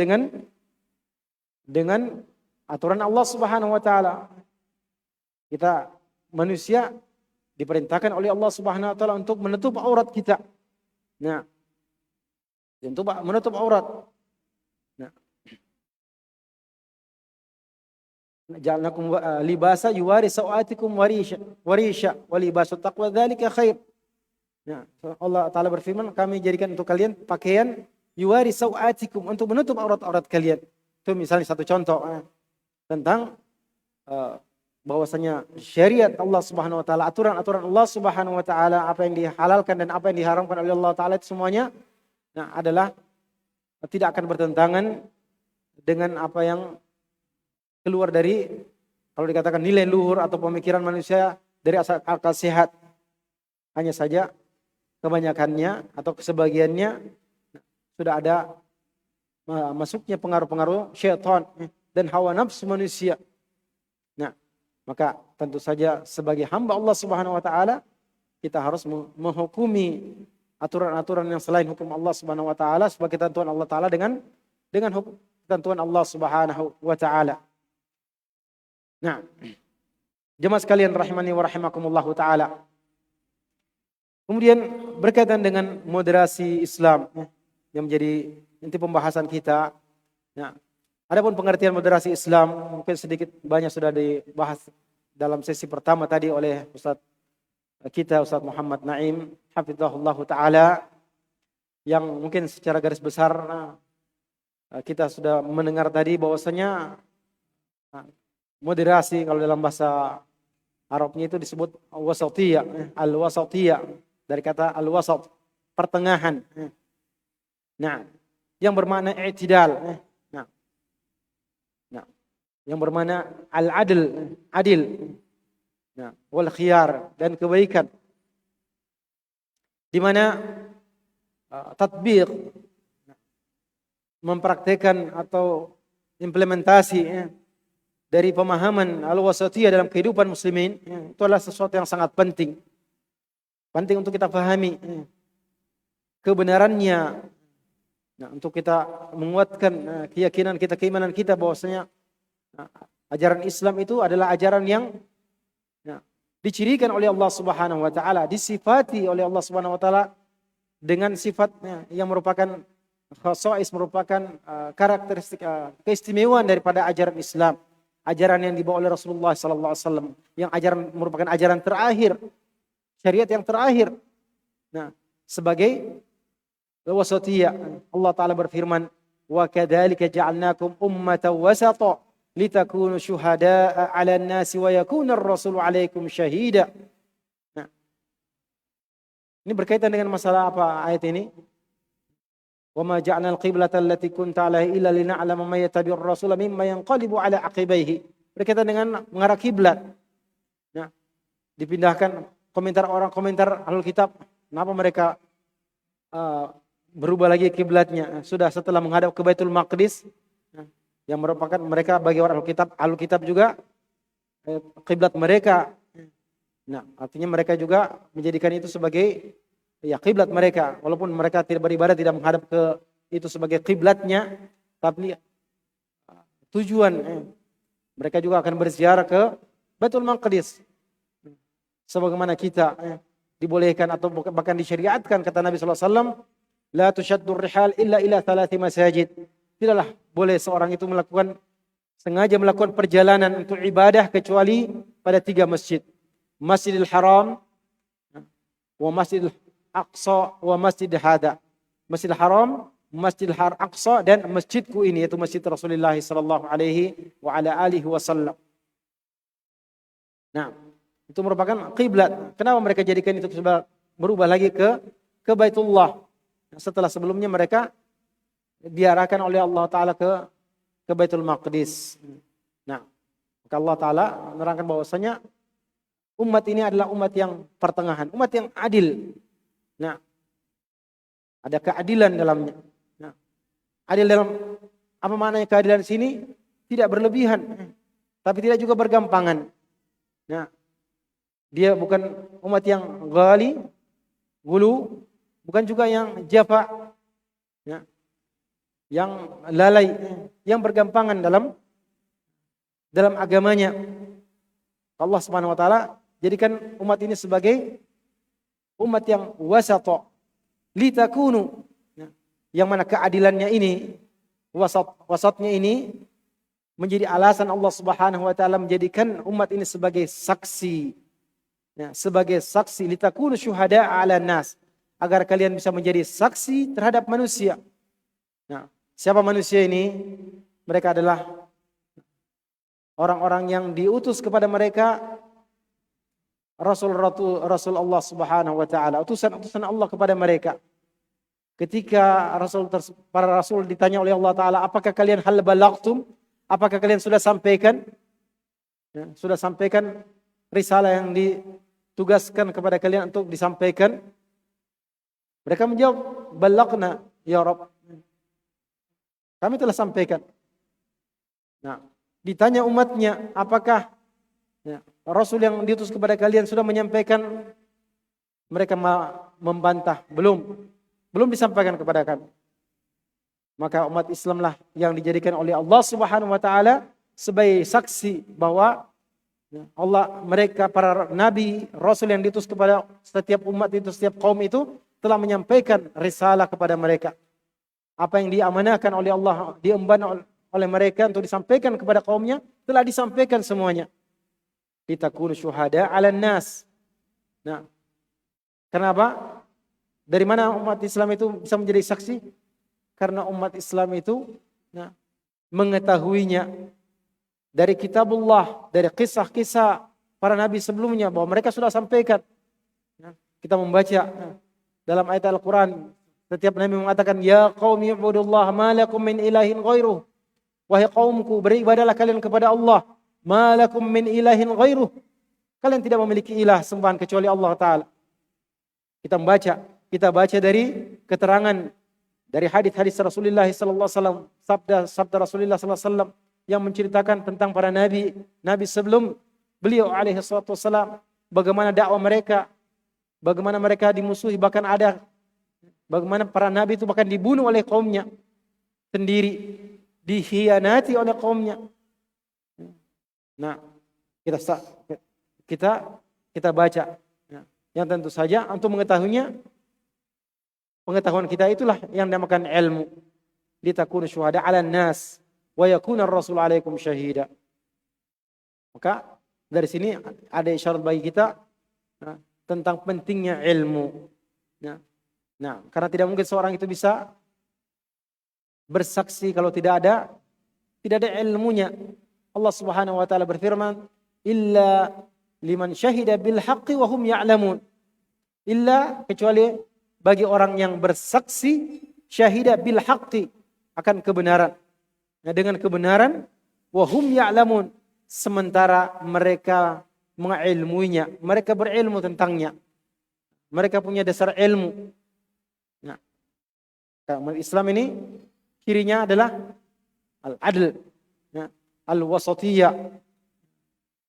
Speaker 5: dengan aturan Allah Subhanahu wa taala. Kita manusia diperintahkan oleh Allah Subhanahu wa taala untuk menutup aurat kita. Nah, untuk menutup aurat. Nah, ja'alnakum libasa yuwari sawatikum warisha wa libasu taqwa dzalika khair. Nah, Allah taala berfirman, kami jadikan untuk kalian pakaian yuwari sawatikum, untuk menutup aurat-aurat kalian. Itu misalnya satu contoh tentang bahwasanya syariat Allah Subhanahu wa taala, aturan-aturan Allah Subhanahu wa taala, apa yang dihalalkan dan apa yang diharamkan oleh Allah taala itu semuanya adalah tidak akan bertentangan dengan apa yang keluar dari, kalau dikatakan nilai luhur atau pemikiran manusia dari akal sehat. Hanya saja kebanyakannya atau sebagiannya sudah ada masuknya pengaruh-pengaruh syaitan dan hawa nafsu manusia. Nah, maka tentu saja sebagai hamba Allah Subhanahu wa taala, kita harus menghukumi aturan-aturan yang selain hukum Allah Subhanahu wa taala sebagai ketentuan Allah taala dengan ketentuan Allah Subhanahu wa taala. Nah, jemaah sekalian rahimani wa rahimakumullah taala. Kemudian berkaitan dengan moderasi Islam yang menjadi inti pembahasan kita. Nah, adapun pengertian moderasi Islam mungkin sedikit banyak sudah dibahas dalam sesi pertama tadi oleh Ustaz Muhammad Naim hafizahullah taala, yang mungkin secara garis besar kita sudah mendengar tadi bahwasanya moderasi kalau dalam bahasa Arabnya itu disebut wasatiyah, al-wasatiyah dari kata al-wasat, pertengahan. Nah, yang bermakna i'tidal. Nah, yang bermakna al-adl, adil. Nah, wal khiyar, dan kebaikan. Di mana tatbiq, mempraktekkan atau implementasi dari pemahaman al-wasatiyah dalam kehidupan muslimin, itu adalah sesuatu yang sangat penting. Penting untuk kita pahami kebenarannya. Nah, untuk kita menguatkan keyakinan kita, keimanan kita bahwasanya ajaran Islam itu adalah ajaran yang dicirikan oleh Allah Subhanahu wa taala, disifati oleh Allah Subhanahu wa taala dengan sifatnya yang merupakan khasais, merupakan karakteristik keistimewaan daripada ajaran Islam. Ajaran yang dibawa oleh Rasulullah sallallahu alaihi wasallam, yang merupakan ajaran terakhir, syariat yang terakhir. Nah, sebagai wasatiyah, Allah taala berfirman, "Wa kadzalika ja'alnakum ummatan wasata litakunu syuhada'a 'alan nasi wa yakuna ar-rasulu 'alaikum syahida." Nah, ini berkaitan dengan masalah apa ayat ini? Wa ma ja'alna al-qiblata allati kunta 'alaiha illa lina'lama man yattabi'ur rasula mimma yanqalibu 'ala 'aqibaihi. Berkaitan dengan mengarah kiblat. Nah, dipindahkan komentar ahlul kitab, kenapa mereka berubah lagi kiblatnya? Sudah setelah menghadap ke Baitul Maqdis, yang merupakan mereka bagi orang ahlul kitab juga kiblat mereka. Nah, artinya mereka juga menjadikan itu sebagai kiblat mereka, walaupun mereka tidak beribadah, tidak menghadap ke itu sebagai kiblatnya, tapi tujuan mereka juga akan berziarah ke Baitul Maqdis. Sebagaimana kita dibolehkan atau bahkan disyariatkan, kata Nabi sallallahu alaihi wasallam, la tushaddur rihal illa ila 3 masajid. Tidaklah boleh seorang itu sengaja melakukan perjalanan untuk ibadah kecuali pada 3 masjid. Masjidil Haram, wa Masjidil Aqsa, wa Masjid Hada. Masjidil Haram, Masjidil Aqsa, dan masjidku ini, yaitu Masjid Rasulullah sallallahu alaihi wa ala alihi wasallam. Nah, itu merupakan kiblat. Kenapa mereka jadikan itu berubah lagi ke Baitullah? Setelah sebelumnya mereka diarahkan oleh Allah Ta'ala ke Baitul Maqdis. Nah, maka Allah Ta'ala menerangkan bahwasanya umat ini adalah umat yang pertengahan, umat yang adil. Nah, ada keadilan dalamnya. Nah, adil dalam apa maknanya keadilan di sini? Tidak berlebihan, tapi tidak juga bergampangan. Nah, dia bukan umat yang ghali, gulu, bukan juga yang jafa, yang lalai, yang bergampangan dalam agamanya. Allah Subhanahu wa taala jadikan umat ini sebagai umat yang wasata, litakunu, yang mana keadilannya ini, wasatnya ini menjadi alasan Allah Subhanahu wa taala menjadikan umat ini sebagai saksi. Sebagai saksi, litakunu syuhada 'alan nas, agar kalian bisa menjadi saksi terhadap manusia. Nah, siapa manusia ini? Mereka adalah orang-orang yang diutus kepada mereka Rasul Allah Subhanahu wa taala, utusan Allah kepada mereka. Ketika para rasul ditanya oleh Allah Taala, apakah kalian hal balagtum? Apakah kalian sudah sampaikan? Sudah sampaikan risalah yang ditugaskan kepada kalian untuk disampaikan? Mereka menjawab, balagna ya Rabb. Kami telah sampaikan. Nah, ditanya umatnya, apakah Rasul yang diutus kepada kalian sudah menyampaikan? Mereka membantah, belum disampaikan kepada kami. Maka umat Islamlah yang dijadikan oleh Allah Subhanahu wa taala sebagai saksi bahwa mereka para nabi, rasul yang diutus kepada setiap umat itu, setiap kaum itu telah menyampaikan risalah kepada mereka. Apa yang diamanahkan oleh Allah, diemban oleh mereka untuk disampaikan kepada kaumnya, telah disampaikan semuanya. Litakunu syuhada 'alan nas. Nah, kenapa? Dari mana umat Islam itu bisa menjadi saksi? Karena umat Islam itu mengetahuinya dari kitabullah, dari kisah-kisah para nabi sebelumnya bahwa mereka sudah sampaikan. Kita membaca dalam ayat Al-Quran, setiap nabi mengatakan, ya qaumi ibudullah ma lakum min ilahin ghairuh. Wahai kaumku, beribadahlah kalian kepada Allah. Ma lakum min ilahin ghairuh. Kalian tidak memiliki ilah sembahan kecuali Allah Ta'ala. Kita baca dari keterangan dari hadis-hadis Rasulullah sallallahu alaihi wasallam, sabda Rasulullah sallallahu alaihi wasallam yang menceritakan tentang para nabi sebelum beliau alaihi salatu wasallam, bagaimana dakwah mereka, bagaimana mereka dimusuhi, bahkan ada bagaimana para nabi itu bahkan dibunuh oleh kaumnya sendiri, dikhianati oleh kaumnya. Nah, kita baca. Yang tentu saja untuk mengetahuinya, pengetahuan kita itulah yang dinamakan ilmu. Litakunu syuhada 'alan nas wa yakuna ar-rasul 'alaikum syahida. Maka dari sini ada isyarat bagi kita tentang pentingnya ilmu. Nah, karena tidak mungkin seorang itu bisa bersaksi kalau tidak ada ilmunya. Allah Subhanahu wa taala berfirman, illa liman syahida bil haqqi wa hum ya'lamun. Illa, kecuali bagi orang yang bersaksi syahida bil haqqi, akan kebenaran. Nah, dengan kebenaran, wa hum ya'lamun, sementara mereka mengilmuinya, mereka berilmu tentangnya. Mereka punya dasar ilmu. Nah, Islam ini cirinya adalah al-adl, al-wasatiyah.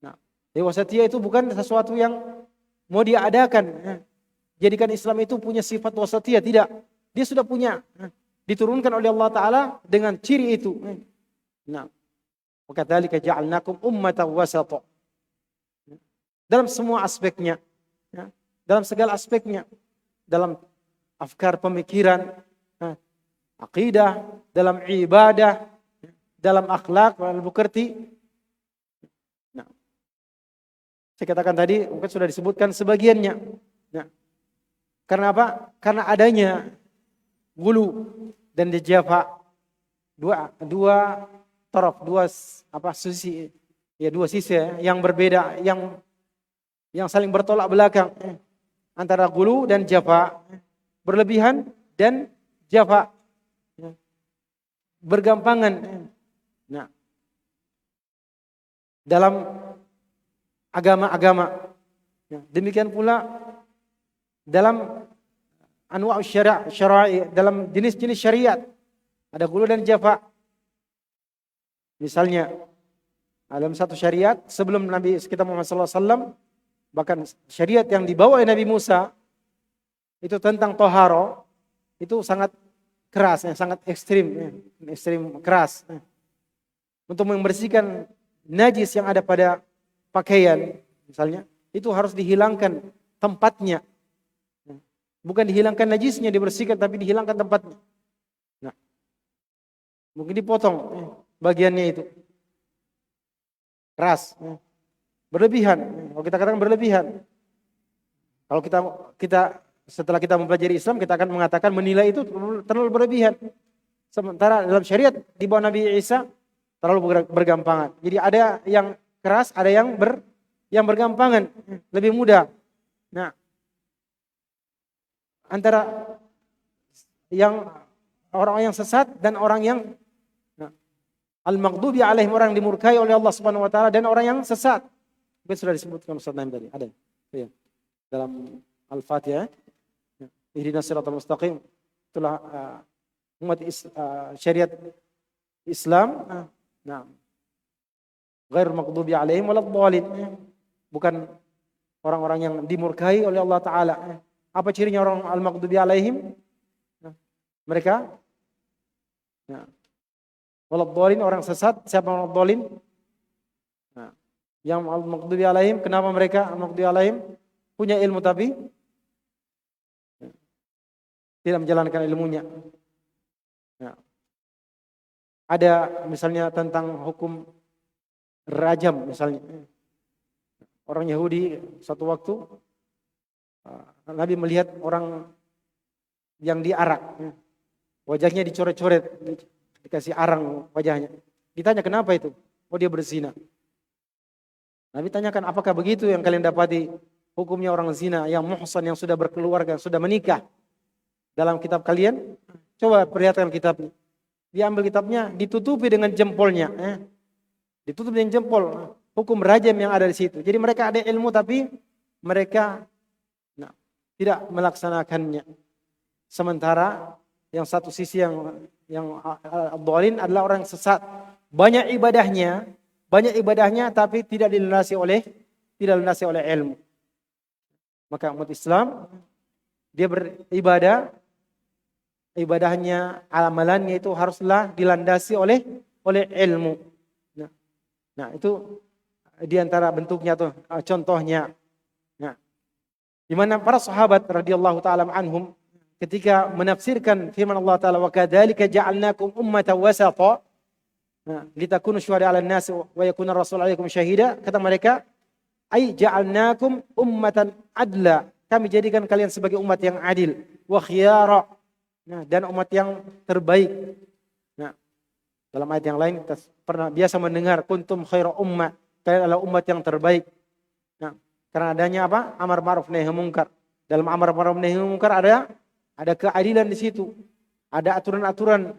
Speaker 5: Nah, wasatiyah itu bukan sesuatu yang mau diadakan. Jadikan Islam itu punya sifat wasatiyah, tidak. Dia sudah punya, diturunkan oleh Allah Ta'ala dengan ciri itu. Nah, wa kadzalika ja'alnakum ummatan wasata. Dalam semua aspeknya, dalam segala aspeknya, dalam afkar pemikiran, akidah, dalam ibadah, dalam akhlak, dalam bukti. Nah, saya katakan tadi, mungkin sudah disebutkan sebagiannya. Nah, karena apa? Karena adanya gulu dan jafa, dua taraf, sisi, dua sisi yang berbeda, yang saling bertolak belakang antara gulu dan jafa, berlebihan dan jafa, bergampangan. Nah, dalam agama-agama, demikian pula dalam anwa' syara'i, dalam jenis-jenis syariat ada gulu dan jafa. Misalnya dalam satu syariat sebelum Nabi kita Muhammad SAW, bahkan syariat yang dibawa oleh Nabi Musa itu tentang toharo, itu sangat keras, sangat ekstrim keras, untuk membersihkan najis yang ada pada pakaian misalnya, itu harus dihilangkan tempatnya. Bukan dihilangkan najisnya, dibersihkan, tapi dihilangkan tempatnya. Nah, mungkin dipotong bagiannya itu. Keras, berlebihan. Kalau kita katakan berlebihan. Kalau kita setelah kita mempelajari Islam, kita akan mengatakan menilai itu terlalu berlebihan. Sementara dalam syariat di bawah Nabi Isa terlalu bergampangan. Jadi ada yang keras, ada yang bergampangan, lebih mudah. Nah, antara yang orang yang sesat dan orang yang al-maghdubi alaihim, orang yang dimurkai oleh Allah Subhanahu wa taala, dan orang yang sesat. Mungkin sudah disebutkan Ustaz Naim tadi, ada. Ya. Dalam Al-Fatihah, ihdinas siratal mustaqim, itulah umat syariat Islam. Nah, ghairul maghdubi alaihim waladdallin, bukan orang-orang yang dimurkai oleh Allah taala. Apa cirinya orang al-maghdubi alaihim? Mereka Nah, waladhdallin, orang sesat. Siapa waladhdallin? Nah, yang al-maghdubi alaihim, kenapa mereka al-maghdubi alaihim? Punya ilmu tapi tidak menjalankan ilmunya. Nah, ada misalnya tentang hukum rajam misalnya. Orang Yahudi suatu waktu Nabi melihat orang yang diarak, wajahnya dicoret-coret, dikasih arang wajahnya. Ditanya kenapa itu? Oh, dia berzina. Nabi tanyakan, apakah begitu yang kalian dapati hukumnya orang zina yang muhsan, yang sudah berkeluarga, sudah menikah dalam kitab kalian? Coba perlihatkan kitabnya. Dia ambil kitabnya, ditutupi dengan jempolnya. Ditutup dengan jempol. Hukum rajam yang ada di situ. Jadi mereka ada ilmu tapi mereka tidak melaksanakannya. Sementara yang satu sisi yang dhalin adalah orang sesat. Banyak ibadahnya tapi tidak dilunasi oleh ilmu. Maka umat Islam dia beribadah, ibadahnya, amalannya itu haruslah dilandasi oleh ilmu. Nah, itu di antara bentuknya tuh contohnya. Nah, di mana para sahabat radhiyallahu taala anhum ketika menafsirkan firman Allah taala wa kadzalika ja'alnakum ummatan wasata litakunu syuhada 'alan nas wa yakuna rasul 'alaikum syahida, kata mereka ai ja'alnakum ummatan adla, kami jadikan kalian sebagai umat yang adil, wa khiyara, dan umat yang terbaik. Nah, dalam ayat yang lain kita pernah biasa mendengar kuntum khairu ummah, kalian adalah umat yang terbaik. Nah, karena adanya apa? Amar ma'ruf nahi munkar. Dalam amar ma'ruf nahi munkar ada keadilan di situ. Ada aturan-aturan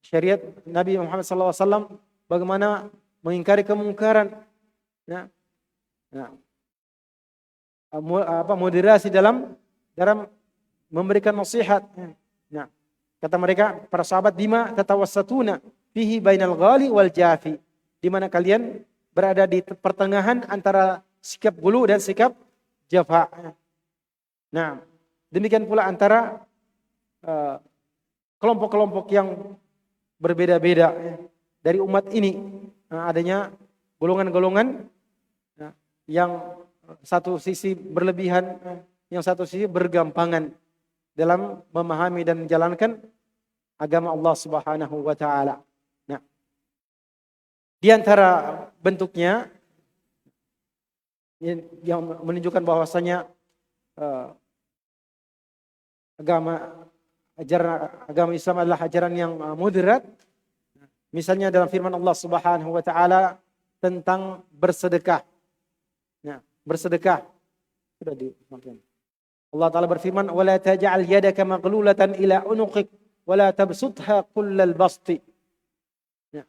Speaker 5: syariat Nabi Muhammad SAW bagaimana mengingkari kemungkaran. Nah, moderasi dalam memberikan nasihat. Nah, kata mereka para sahabat, bima tatawassatuna fihi bainal ghali wal jafi, di mana kalian berada di pertengahan antara sikap gulu dan sikap jafa. Nah, demikian pula antara kelompok-kelompok yang berbeda-beda dari umat ini. Adanya golongan-golongan yang satu sisi berlebihan, yang satu sisi bergampangan dalam memahami dan menjalankan agama Allah Subhanahu wa taala. Nah, di antara bentuknya yang menunjukkan bahwasanya agama Islam adalah ajaran yang moderat. Misalnya dalam firman Allah Subhanahu wa taala tentang bersedekah. Nah, bersedekah sudah disampaikan. Allah taala berfirman, "Wala taj'al yadaka maghlulatan ila unuqik wala tabsutha kullal basti." Nah,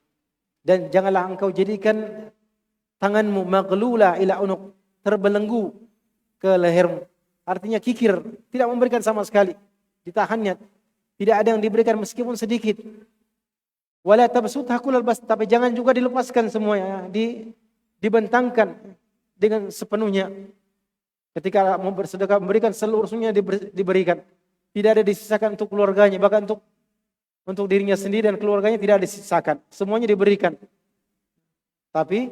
Speaker 5: dan janganlah engkau jadikan tanganmu maghlula ila unuq, terbelenggu ke lehermu. Artinya kikir, tidak memberikan sama sekali. Ditahannya, tidak ada yang diberikan meskipun sedikit. Wala tabsutha kullal basti, tapi jangan juga dilepaskan semuanya, dibentangkan dengan sepenuhnya. Ketika mau bersedekah, memberikan seluruhnya diberikan. Tidak ada disisakan untuk keluarganya, bahkan untuk dirinya sendiri dan keluarganya tidak disisakan. Semuanya diberikan. Tapi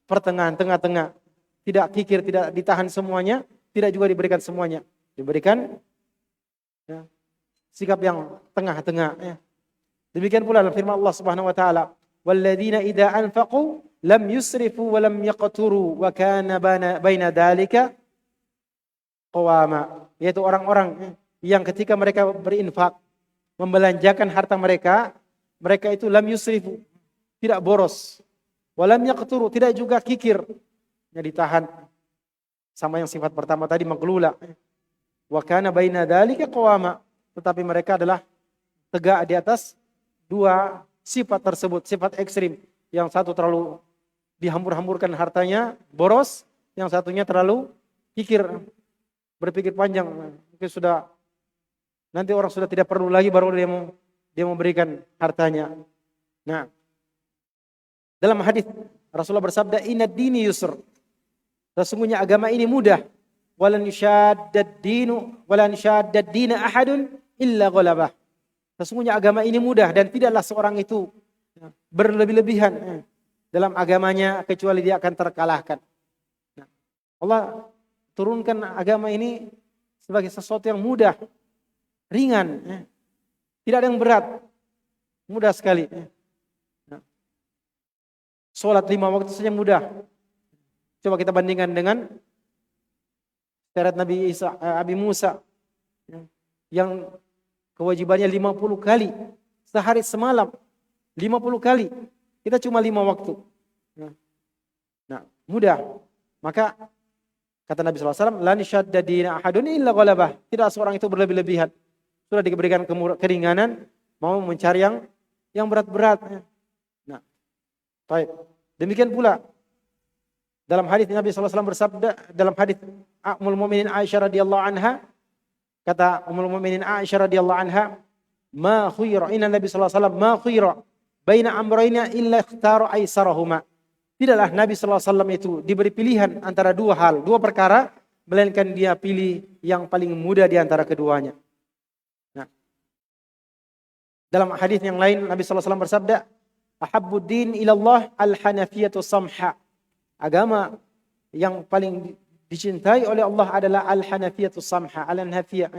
Speaker 5: pertengahan, tengah-tengah, tidak kikir, tidak ditahan semuanya, tidak juga diberikan semuanya. Diberikan sikap yang tengah-tengah. Demikian pula dalam firman Allah Subhanahu wa taala, "Walladzina idza anfaqu lam yusrifu wa lam yaqturu wa kana baina dzalika qawama." Yaitu orang-orang yang ketika mereka berinfak, membelanjakan harta mereka itu lam yusrifu, tidak boros. Wa lam yaqturu, tidak juga kikir, ditahan. Sama yang sifat pertama tadi, maghlula. Wa kana baina dzalika qawama, tetapi mereka adalah tegak di atas dua sifat tersebut, sifat ekstrim. Yang satu terlalu dihambur-hamburkan hartanya, boros. Yang satunya terlalu kikir, berpikir panjang. Mungkin nanti orang sudah tidak perlu lagi, baru dia memberikan hartanya. Nah, dalam hadis Rasulullah bersabda, "Inad dini yusr." Sesungguhnya agama ini mudah. Walan yushaddad dina ahadun illa ghalabah. Sesungguhnya agama ini mudah dan tidaklah seorang itu berlebih-lebihan dalam agamanya kecuali dia akan terkalahkan. Allah turunkan agama ini sebagai sesuatu yang mudah, ringan, tidak ada yang berat, mudah sekali. Sholat 5 waktu saja mudah. Coba kita bandingkan dengan syariat Nabi Musa yang kewajibannya 50 kali sehari semalam, 50 kali. Kita cuma 5 waktu. Nah, mudah. Maka kata Nabi SAW, "Lan syadda dina ahadun illa ghalabah." Tidak seorang itu berlebih-lebihan. Sudah diberikan keringanan, mau mencari yang berat-berat. Nah, baik. Demikian pula dalam hadis Nabi SAW bersabda, dalam hadis Ummul Mukminin Aisyah radhiyallahu anha, kata Ummul Mukminin Aisyah radhiyallahu anha, "Ma khuyira inna Nabi sallallahu alaihi wasallam ma khuyira baina amrayni illa ikhtara aisarahuma." Tidaklah Nabi sallallahu alaihi wasallam itu diberi pilihan antara dua hal, dua perkara, melainkan dia pilih yang paling mudah di antara keduanya. Nah, dalam hadis yang lain Nabi sallallahu alaihi wasallam bersabda, "Ahabbud din ila Allah al-hanafiyatu samha." Agama yang paling dicintai oleh Allah adalah al-hanafiyatu samha, al-hanafiyah.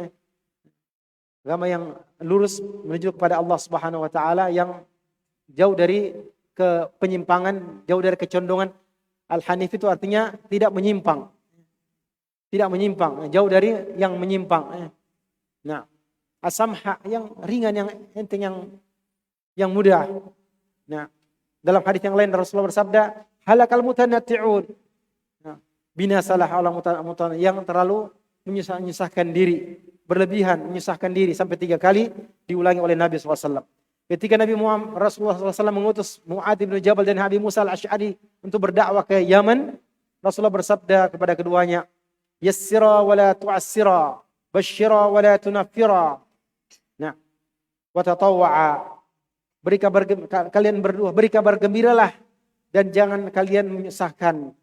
Speaker 5: Agama yang lurus menuju kepada Allah Subhanahu wa taala, yang jauh dari penyimpangan, jauh dari kecondongan. Al-hanif itu artinya tidak menyimpang. Tidak menyimpang, jauh dari yang menyimpang. Nah, as-samha yang ringan, yang enteng, yang mudah. Nah, dalam hadis yang lain Rasulullah bersabda, "Halakal mutanatti'un." Binasalah orang yang terlalu menyusahkan diri, berlebihan menyusahkan diri, sampai 3 kali diulangi oleh Nabi SAW. Ketika Rasulullah SAW mengutus Mu'adz bin Jabal dan Abi Musa al-Asy'ari untuk berdakwah ke Yaman, Rasulullah bersabda kepada keduanya, "Yassira wa la tu'assira, basyira wa la tunaffira." Nah, wa tatawwa'a. Kalian berdua beri kabar gembiralah dan jangan kalian menyusahkan.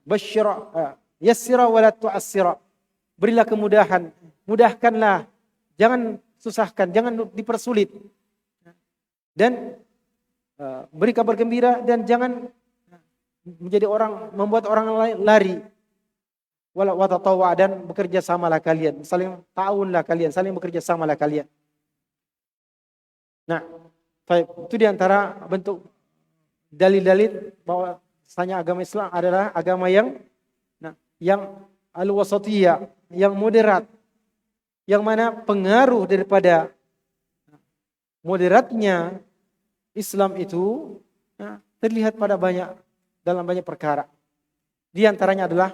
Speaker 5: Basyira, yassira wa la tu'assira. Berilah kemudahan, mudahkanlah, jangan susahkan, jangan dipersulit. Dan beri kabar gembira dan jangan membuat orang lain lari. Wa tatawwa, dan bekerja samalah kalian, saling ta'awunlah kalian, saling bekerja samalah kalian. Nah, itu diantara bentuk dalil-dalil bahwa bahwasanya agama Islam adalah agama yang al-wasatiyah, yang moderat, yang mana pengaruh daripada moderatnya Islam itu terlihat dalam banyak perkara. Di antaranya adalah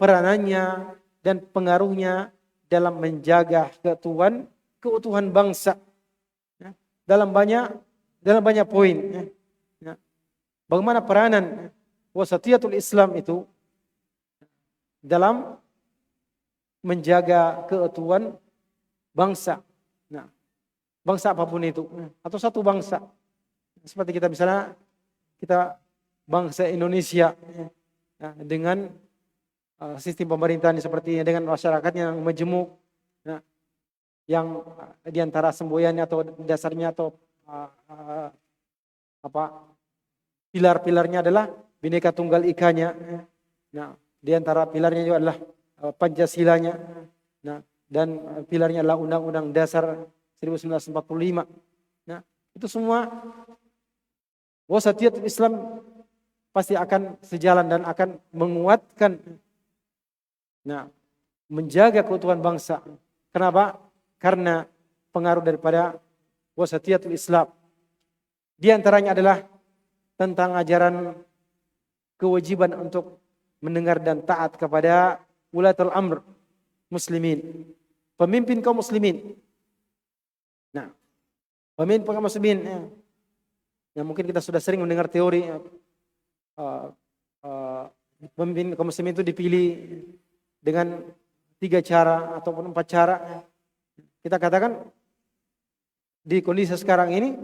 Speaker 5: peranannya dan pengaruhnya dalam menjaga keutuhan bangsa dalam banyak poin. Bagaimana peranan wasatiyatul Islam itu dalam menjaga keutuhan bangsa. Nah, bangsa apapun itu, atau satu bangsa. Seperti kita bangsa Indonesia dengan sistem pemerintahan seperti ini, dengan masyarakatnya yang majemuk, yang diantara semboyannya atau dasarnya atau pilar-pilarnya adalah Bhinneka Tunggal Ikanya. Nah, diantara pilarnya juga adalah Pancasilanya. Nah, dan pilarnya adalah Undang-Undang Dasar 1945. Nah, itu semua wasatiyat Islam pasti akan sejalan dan akan menguatkan, menjaga keutuhan bangsa. Kenapa? Karena pengaruh daripada wasatiyatul Islam. Di antaranya adalah tentang ajaran kewajiban untuk mendengar dan taat kepada ulatul amr muslimin, pemimpin kaum muslimin. Nah, pemimpin kaum muslimin yang mungkin kita sudah sering mendengar teori pemimpin kaum muslimin itu dipilih dengan 3 cara ataupun 4 cara. Kita katakan di kondisi sekarang ini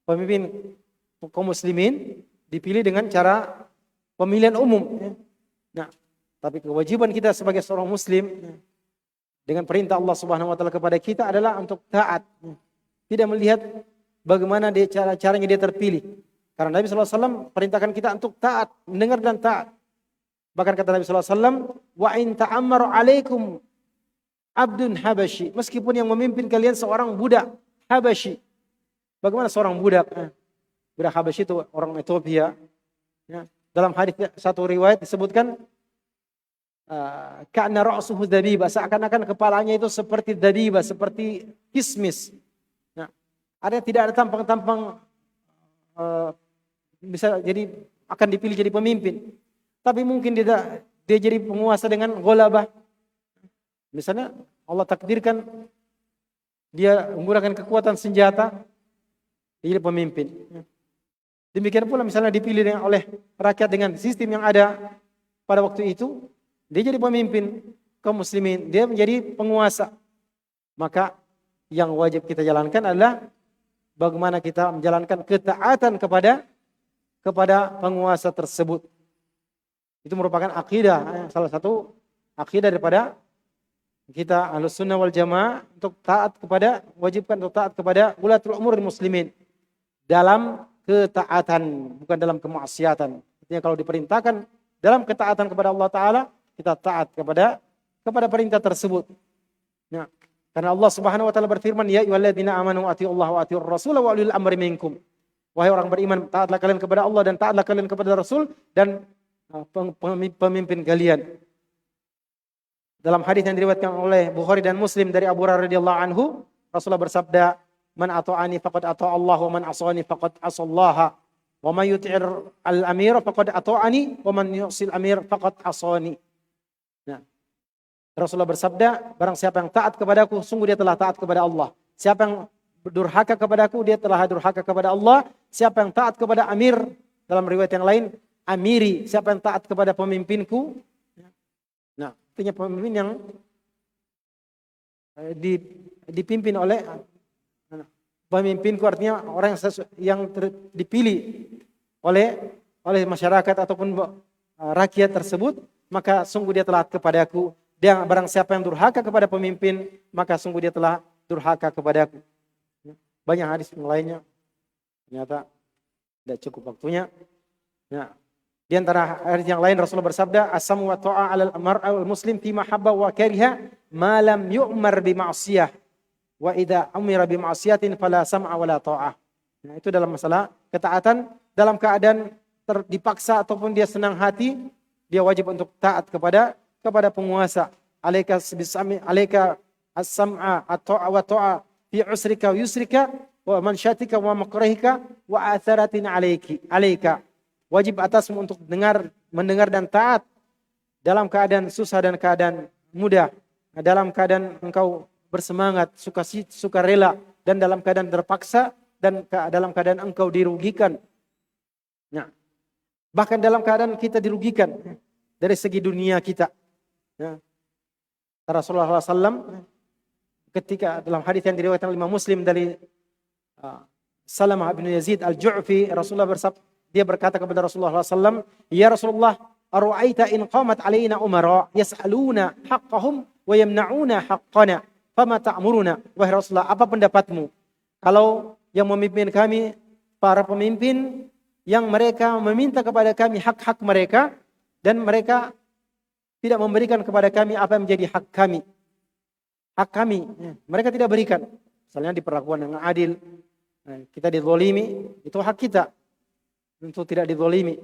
Speaker 5: pemimpin kaum muslimin dipilih dengan cara pemilihan umum. Nah, tapi kewajiban kita sebagai seorang muslim dengan perintah Allah Subhanahu wa taala kepada kita adalah untuk taat. Tidak melihat bagaimana caranya dia terpilih. Karena Nabi SAW perintahkan kita untuk taat, mendengar dan taat. Bahkan kata Nabi SAW, wa in ta'ammaru alaikum abdun habasyi. Meskipun yang memimpin kalian seorang budak Habasyi. Bagaimana seorang budak? Budak Habasyi itu orang Ethiopia. Ya. Dalam hadis satu riwayat disebutkan ka'na ra'suhu dabiba, seakan-akan kepalanya itu seperti dabiba, seperti kismis. Nah, ada tidak ada tampang-tampang bisa jadi akan dipilih jadi pemimpin. Tapi mungkin dia jadi penguasa dengan ghalabah. Misalnya Allah takdirkan dia menggunakan kekuatan senjata, dia jadi pemimpin. Demikian pula misalnya dipilih oleh rakyat dengan sistem yang ada pada waktu itu, dia jadi pemimpin kaum muslimin, dia menjadi penguasa. Maka yang wajib kita jalankan adalah bagaimana kita menjalankan ketaatan kepada penguasa tersebut. Itu merupakan akidah, salah satu akidah daripada kita Ahlus Sunnah wal Jamaah untuk taat kepada, wajibkan untuk taat kepada ulatul umur muslimin dalam ketaatan, bukan dalam kemaksiatan. Artinya kalau diperintahkan dalam ketaatan kepada Allah Ta'ala, kita taat kepada perintah tersebut. Nah, karena Allah Subhanahu wa taala berfirman, ya ayyuhalladzina amanu atiiullaha wa atiiur rasul wa ulil amri minkum. Wahai orang beriman, taatlah kalian kepada Allah dan taatlah kalian kepada Rasul dan pemimpin kalian. Dalam hadis yang diriwayatkan oleh Bukhari dan Muslim dari Abu Hurairah radhiyallahu anhu, Rasulullah bersabda, "Man ata'ani faqad ata'a Allah wa man asani faqad asallaha. Wa man yuti'ir al-amir faqad ata'ani wa man yu'sil amir faqad asani." Nah, Rasulullah bersabda, barang siapa yang taat kepadaku, sungguh dia telah taat kepada Allah. Siapa yang durhaka kepadaku, dia telah durhaka kepada Allah. Siapa yang taat kepada amir, dalam riwayat yang lain, amiri, siapa yang taat kepada pemimpinku. Nah, artinya pemimpin yang dipimpin oleh pemimpinku, artinya orang yang dipilih oleh masyarakat ataupun rakyat tersebut, maka sungguh dia telah kepadaku. Dan barang siapa yang durhaka kepada pemimpin, maka sungguh dia telah durhaka kepadaku. Banyak hadis yang lainnya, ternyata tidak cukup waktunya. Nah, di antara hadis yang lain Rasulullah bersabda, as-samu wa ta'a 'alal mar'al muslim fi mahabba wa kariha ma lam yu'mar bi ma'siyah wa idza umira bi ma'siyatin fala sam'a wala ta'ah. Nah, itu dalam masalah ketaatan dalam keadaan dipaksa ataupun dia senang hati, dia wajib untuk taat kepada penguasa. Alaika bisami alaika as-sam'a at-ta'a wa ta'a fi usrika wa yusrika wa mansyatika wa makrahika wa atharatin alaika. Wajib atasmu untuk mendengar dan taat dalam keadaan susah dan keadaan mudah, dalam keadaan engkau bersemangat, suka rela, dan dalam keadaan terpaksa, dan dalam keadaan engkau dirugikan. Nah, bahkan dalam keadaan kita dirugikan dari segi dunia kita. Nah, Rasulullah SAW ketika dalam hadis yang diriwayatkan oleh Imam Muslim dari Salamah bin Yazid al-Ju'fi, Rasulullah dia berkata kepada Rasulullah SAW, ya Rasulullah, aru'aita in qamat alaina umara yas'aluna haqqahum wa yamna'una haqqana, fama ta'muruna? Wahai Rasulullah, apa pendapatmu kalau yang memimpin kami, para pemimpin yang mereka meminta kepada kami hak-hak mereka, dan mereka tidak memberikan kepada kami apa yang menjadi hak kami. Hak kami, mereka tidak berikan. Misalnya diperlakukan dengan adil, kita dizalimi, itu hak kita untuk tidak dizalimi.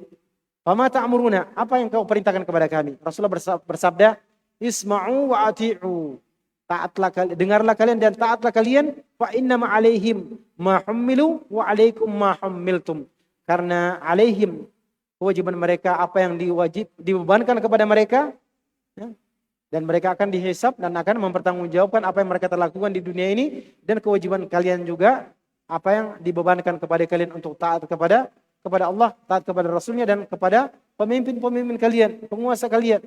Speaker 5: Fama ta'muruna? Apa yang kau perintahkan kepada kami? Rasulullah bersabda, isma'u wa ati'u. Taatlah kalian, dengarlah kalian dan taatlah kalian. Fa inna ma alaihim ma hummilu wa alaikum ma hummiltum. Karena alaihim, kewajiban mereka apa yang dibebankan kepada mereka, ya, dan mereka akan dihisab dan akan mempertanggungjawabkan apa yang mereka telah lakukan di dunia ini, dan kewajiban kalian juga apa yang dibebankan kepada kalian untuk taat kepada Allah, taat kepada Rasulnya, dan kepada pemimpin-pemimpin kalian, penguasa kalian.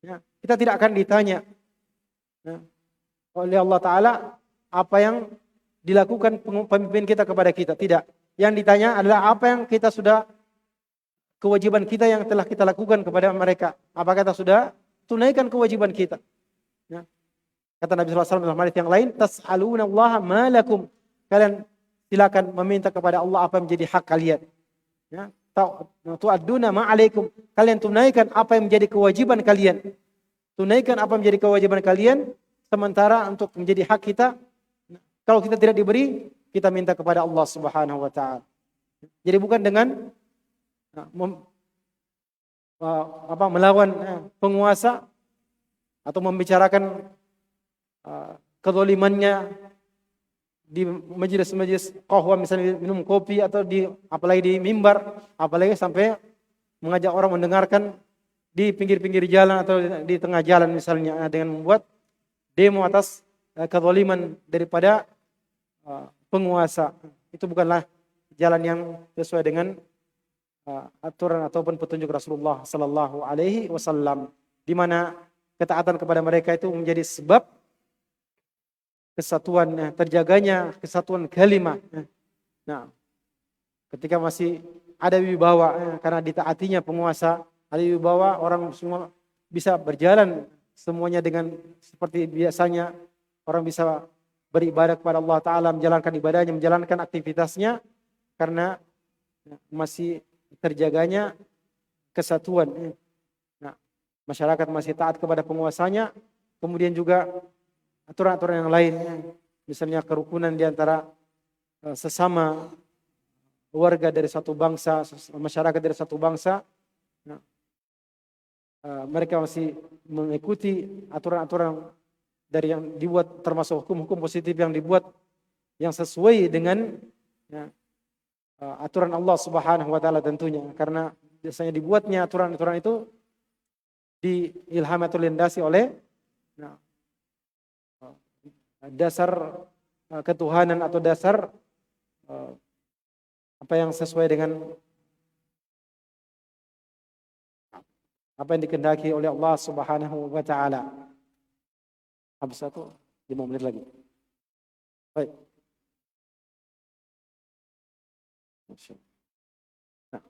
Speaker 5: Ya, kita tidak akan ditanya oleh Allah Ta'ala apa yang dilakukan pemimpin kita kepada kita. Tidak. Yang ditanya adalah apa yang kita sudah, kewajiban kita yang telah kita lakukan kepada mereka. Apakah kita sudah tunaikan kewajiban kita? Ya. Kata Nabi SAW dalam hadits yang lain, tas'aluna Allah ma lakum. Kalian silakan meminta kepada Allah apa yang menjadi hak kalian. Ya, tu'adduna ma alaikum. Kalian tunaikan apa yang menjadi kewajiban kalian. Tunaikan apa yang menjadi kewajiban kalian, sementara untuk menjadi hak kita, kalau kita tidak diberi, kita minta kepada Allah Subhanahu wa taala. Jadi bukan dengan melawan penguasa atau membicarakan kezalimannya di majelis-majelis qahwa, misalnya minum kopi atau apalagi di mimbar, apalagi sampai mengajak orang mendengarkan di pinggir-pinggir jalan atau di tengah jalan misalnya, dengan membuat demo atas kezaliman daripada penguasa. Itu bukanlah jalan yang sesuai dengan aturan ataupun petunjuk Rasulullah sallallahu alaihi wasallam, di mana ketaatan kepada mereka itu menjadi sebab kesatuan, terjaganya kesatuan kalimah. Nah, ketika masih ada wibawa, karena ditaatinya penguasa, ada wibawa, orang semua bisa berjalan semuanya dengan seperti biasanya, orang bisa beribadah kepada Allah Ta'ala, menjalankan ibadahnya, menjalankan aktivitasnya, karena masih terjaganya kesatuan. Nah, masyarakat masih taat kepada penguasanya, kemudian juga aturan-aturan yang lain, misalnya kerukunan di antara sesama warga dari satu bangsa, masyarakat dari satu bangsa. Nah, mereka masih mengikuti aturan-aturan dari yang dibuat, termasuk hukum-hukum positif yang dibuat yang sesuai dengan aturan Allah Subhanahu wa taala tentunya, karena biasanya dibuatnya aturan-aturan itu diilhami atau dilandasi oleh dasar ketuhanan atau dasar apa yang sesuai dengan apa yang dikehendaki oleh Allah Subhanahu wa taala. Habis 5 menit lagi. Baik. Nah,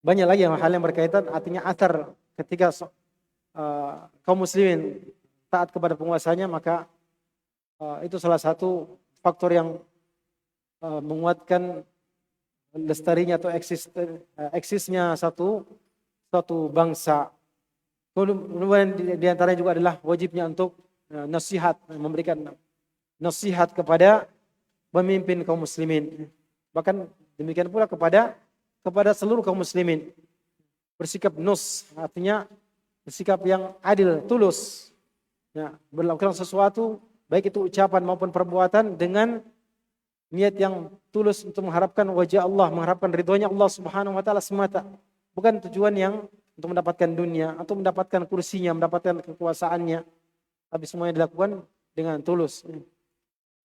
Speaker 5: banyak lagi hal yang berkaitan, artinya athar ketika kaum muslimin taat kepada penguasanya, maka itu salah satu faktor yang menguatkan lestarinya atau eksisnya satu bangsa. Kemudian di antaranya juga adalah wajibnya untuk nasihat, memberikan nasihat kepada pemimpin kaum muslimin. Bahkan demikian pula kepada seluruh kaum muslimin. Bersikap nus, artinya bersikap yang adil, tulus. Ya, melakukan sesuatu, baik itu ucapan maupun perbuatan, dengan niat yang tulus untuk mengharapkan wajah Allah, mengharapkan ridhonya Allah Subhanahu wa taala semata. Bukan tujuan yang untuk mendapatkan dunia atau mendapatkan kursinya, mendapatkan kekuasaannya. Tapi semuanya dilakukan dengan tulus.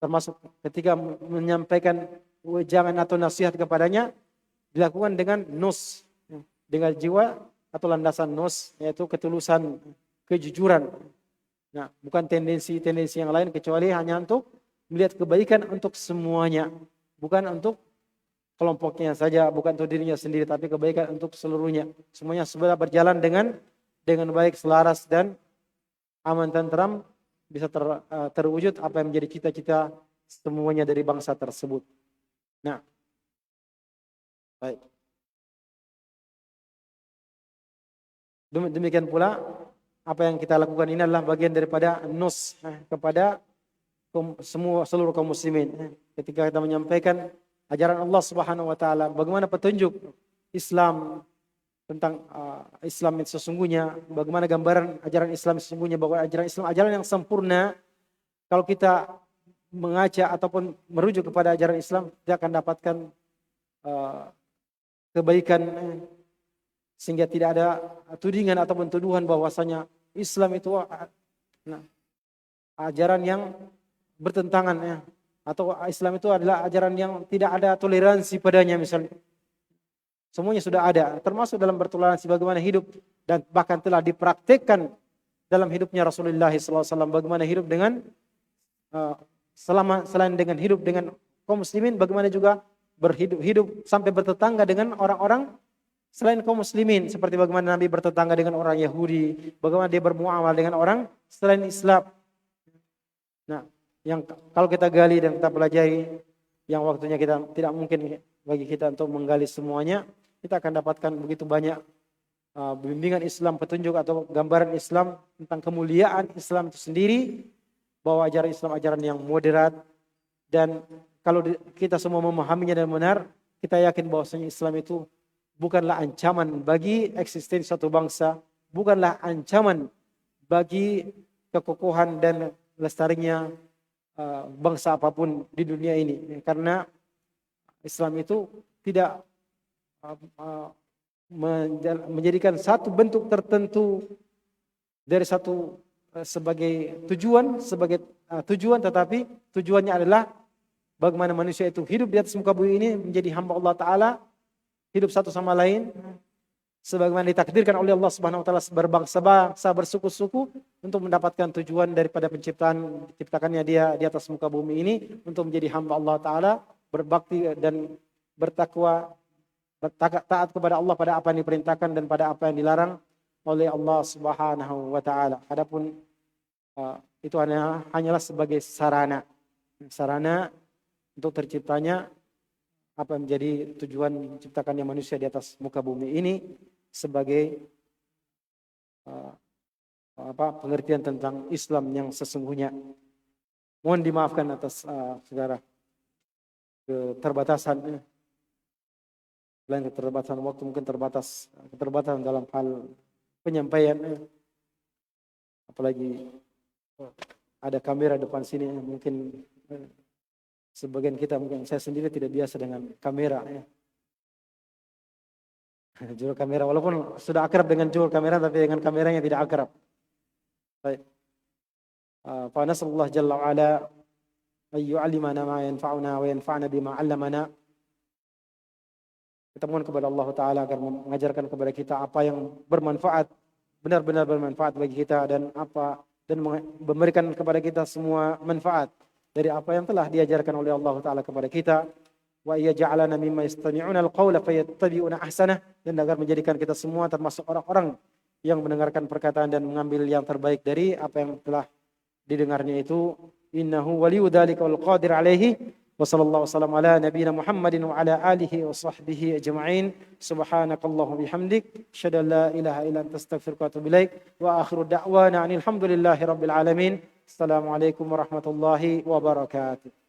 Speaker 5: Termasuk ketika menyampaikan wejangan atau nasihat kepadanya, dilakukan dengan nus, dengan jiwa atau landasan nus, yaitu ketulusan, kejujuran. Nah, bukan tendensi-tendensi yang lain, kecuali hanya untuk melihat kebaikan untuk semuanya, bukan untuk kelompoknya saja, bukan untuk dirinya sendiri, tapi kebaikan untuk seluruhnya. Semuanya sebenarnya berjalan dengan baik, selaras dan aman tentram, bisa terwujud apa yang menjadi cita-cita semuanya dari bangsa tersebut. Nah, baik. Demikian pula apa yang kita lakukan ini adalah bagian daripada nus kepada seluruh kaum muslimin. Ketika kita menyampaikan ajaran Allah Subhanahu wa taala, bagaimana petunjuk Islam tentang Islam yang sesungguhnya, bagaimana gambaran ajaran Islam sesungguhnya, bahwa ajaran Islam ajaran yang sempurna. Kalau kita mengaca ataupun merujuk kepada ajaran Islam, kita akan dapatkan kebaikan, sehingga tidak ada tudingan ataupun tuduhan bahwasanya Islam itu ajaran yang bertentangan, atau Islam itu adalah ajaran yang tidak ada toleransi padanya misalnya. Semuanya sudah ada, termasuk dalam bertoleransi bagaimana hidup, dan bahkan telah dipraktikkan dalam hidupnya Rasulullah SAW. Bagaimana hidup dengan selain dengan hidup dengan kaum muslimin, bagaimana juga hidup sampai bertetangga dengan orang-orang selain kaum muslimin, seperti bagaimana Nabi bertetangga dengan orang Yahudi, bagaimana dia bermuamalah dengan orang selain Islam. yang kalau kita gali dan kita pelajari, yang waktunya kita tidak mungkin bagi kita untuk menggali semuanya, kita akan dapatkan begitu banyak bimbingan Islam, petunjuk atau gambaran Islam tentang kemuliaan Islam itu sendiri, bahwa ajaran Islam ajaran yang moderat, dan kalau kita semua memahaminya dan benar, kita yakin bahwasanya Islam itu bukanlah ancaman bagi eksistensi suatu bangsa, bukanlah ancaman bagi kekokohan dan lestarinya bangsa apapun di dunia ini, karena Islam itu tidak menjadikan satu bentuk tertentu dari satu sebagai tujuan, tetapi tujuannya adalah bagaimana manusia itu hidup di atas muka bumi ini menjadi hamba Allah Ta'ala, hidup satu sama lain sebagaimana ditakdirkan oleh Allah Subhanahu wa taala, berbangsa-bangsa, bersuku-suku untuk mendapatkan tujuan daripada diciptakannya dia di atas muka bumi ini untuk menjadi hamba Allah Ta'ala, berbakti dan bertakwa, taat kepada Allah pada apa yang diperintahkan dan pada apa yang dilarang oleh Allah Subhanahu wa taala. Adapun itu hanyalah sebagai sarana untuk terciptanya apa menjadi tujuan menciptakannya manusia di atas muka bumi ini sebagai pengertian tentang Islam yang sesungguhnya. Mohon dimaafkan atas segala keterbatasan, selain keterbatasan waktu, mungkin keterbatasan dalam hal penyampaian, apalagi ada kamera depan sini, mungkin sebagian kita, mungkin saya sendiri tidak biasa dengan kamera ya. Juru kamera, walaupun sudah akrab dengan juru kamera, tapi dengan kameranya tidak akrab. Baik. Fa nasallallahu jalla wa ala ay yu'allimana ma yanfa'una wa yanfa'na bima 'allamana. Kita mohon kepada Allah Ta'ala agar mengajarkan kepada kita apa yang bermanfaat, benar-benar bermanfaat bagi kita, dan memberikan kepada kita semua manfaat dari apa yang telah diajarkan oleh Allah Ta'ala kepada kita. Wa iya ja'alana mimma yastami'una al-qawla fayattabi'una ahsanah, dan agar menjadikan kita semua termasuk orang-orang yang mendengarkan perkataan dan mengambil yang terbaik dari apa yang telah didengarnya itu. Innahu waliyu dzalika wal qadir alaihi. Wa sallallahu wasallam ala nabiyyina Muhammadin wa ala alihi wa sahbihi ajma'in. Subhanakallahumma bihamdik, asyhadu an la ilaha illa anta astaghfiruka wa atubu ilaik. Wa akhiru da'wana alhamdulillahi rabbil alamin. Assalamualaikum warahmatullahi wabarakatuh.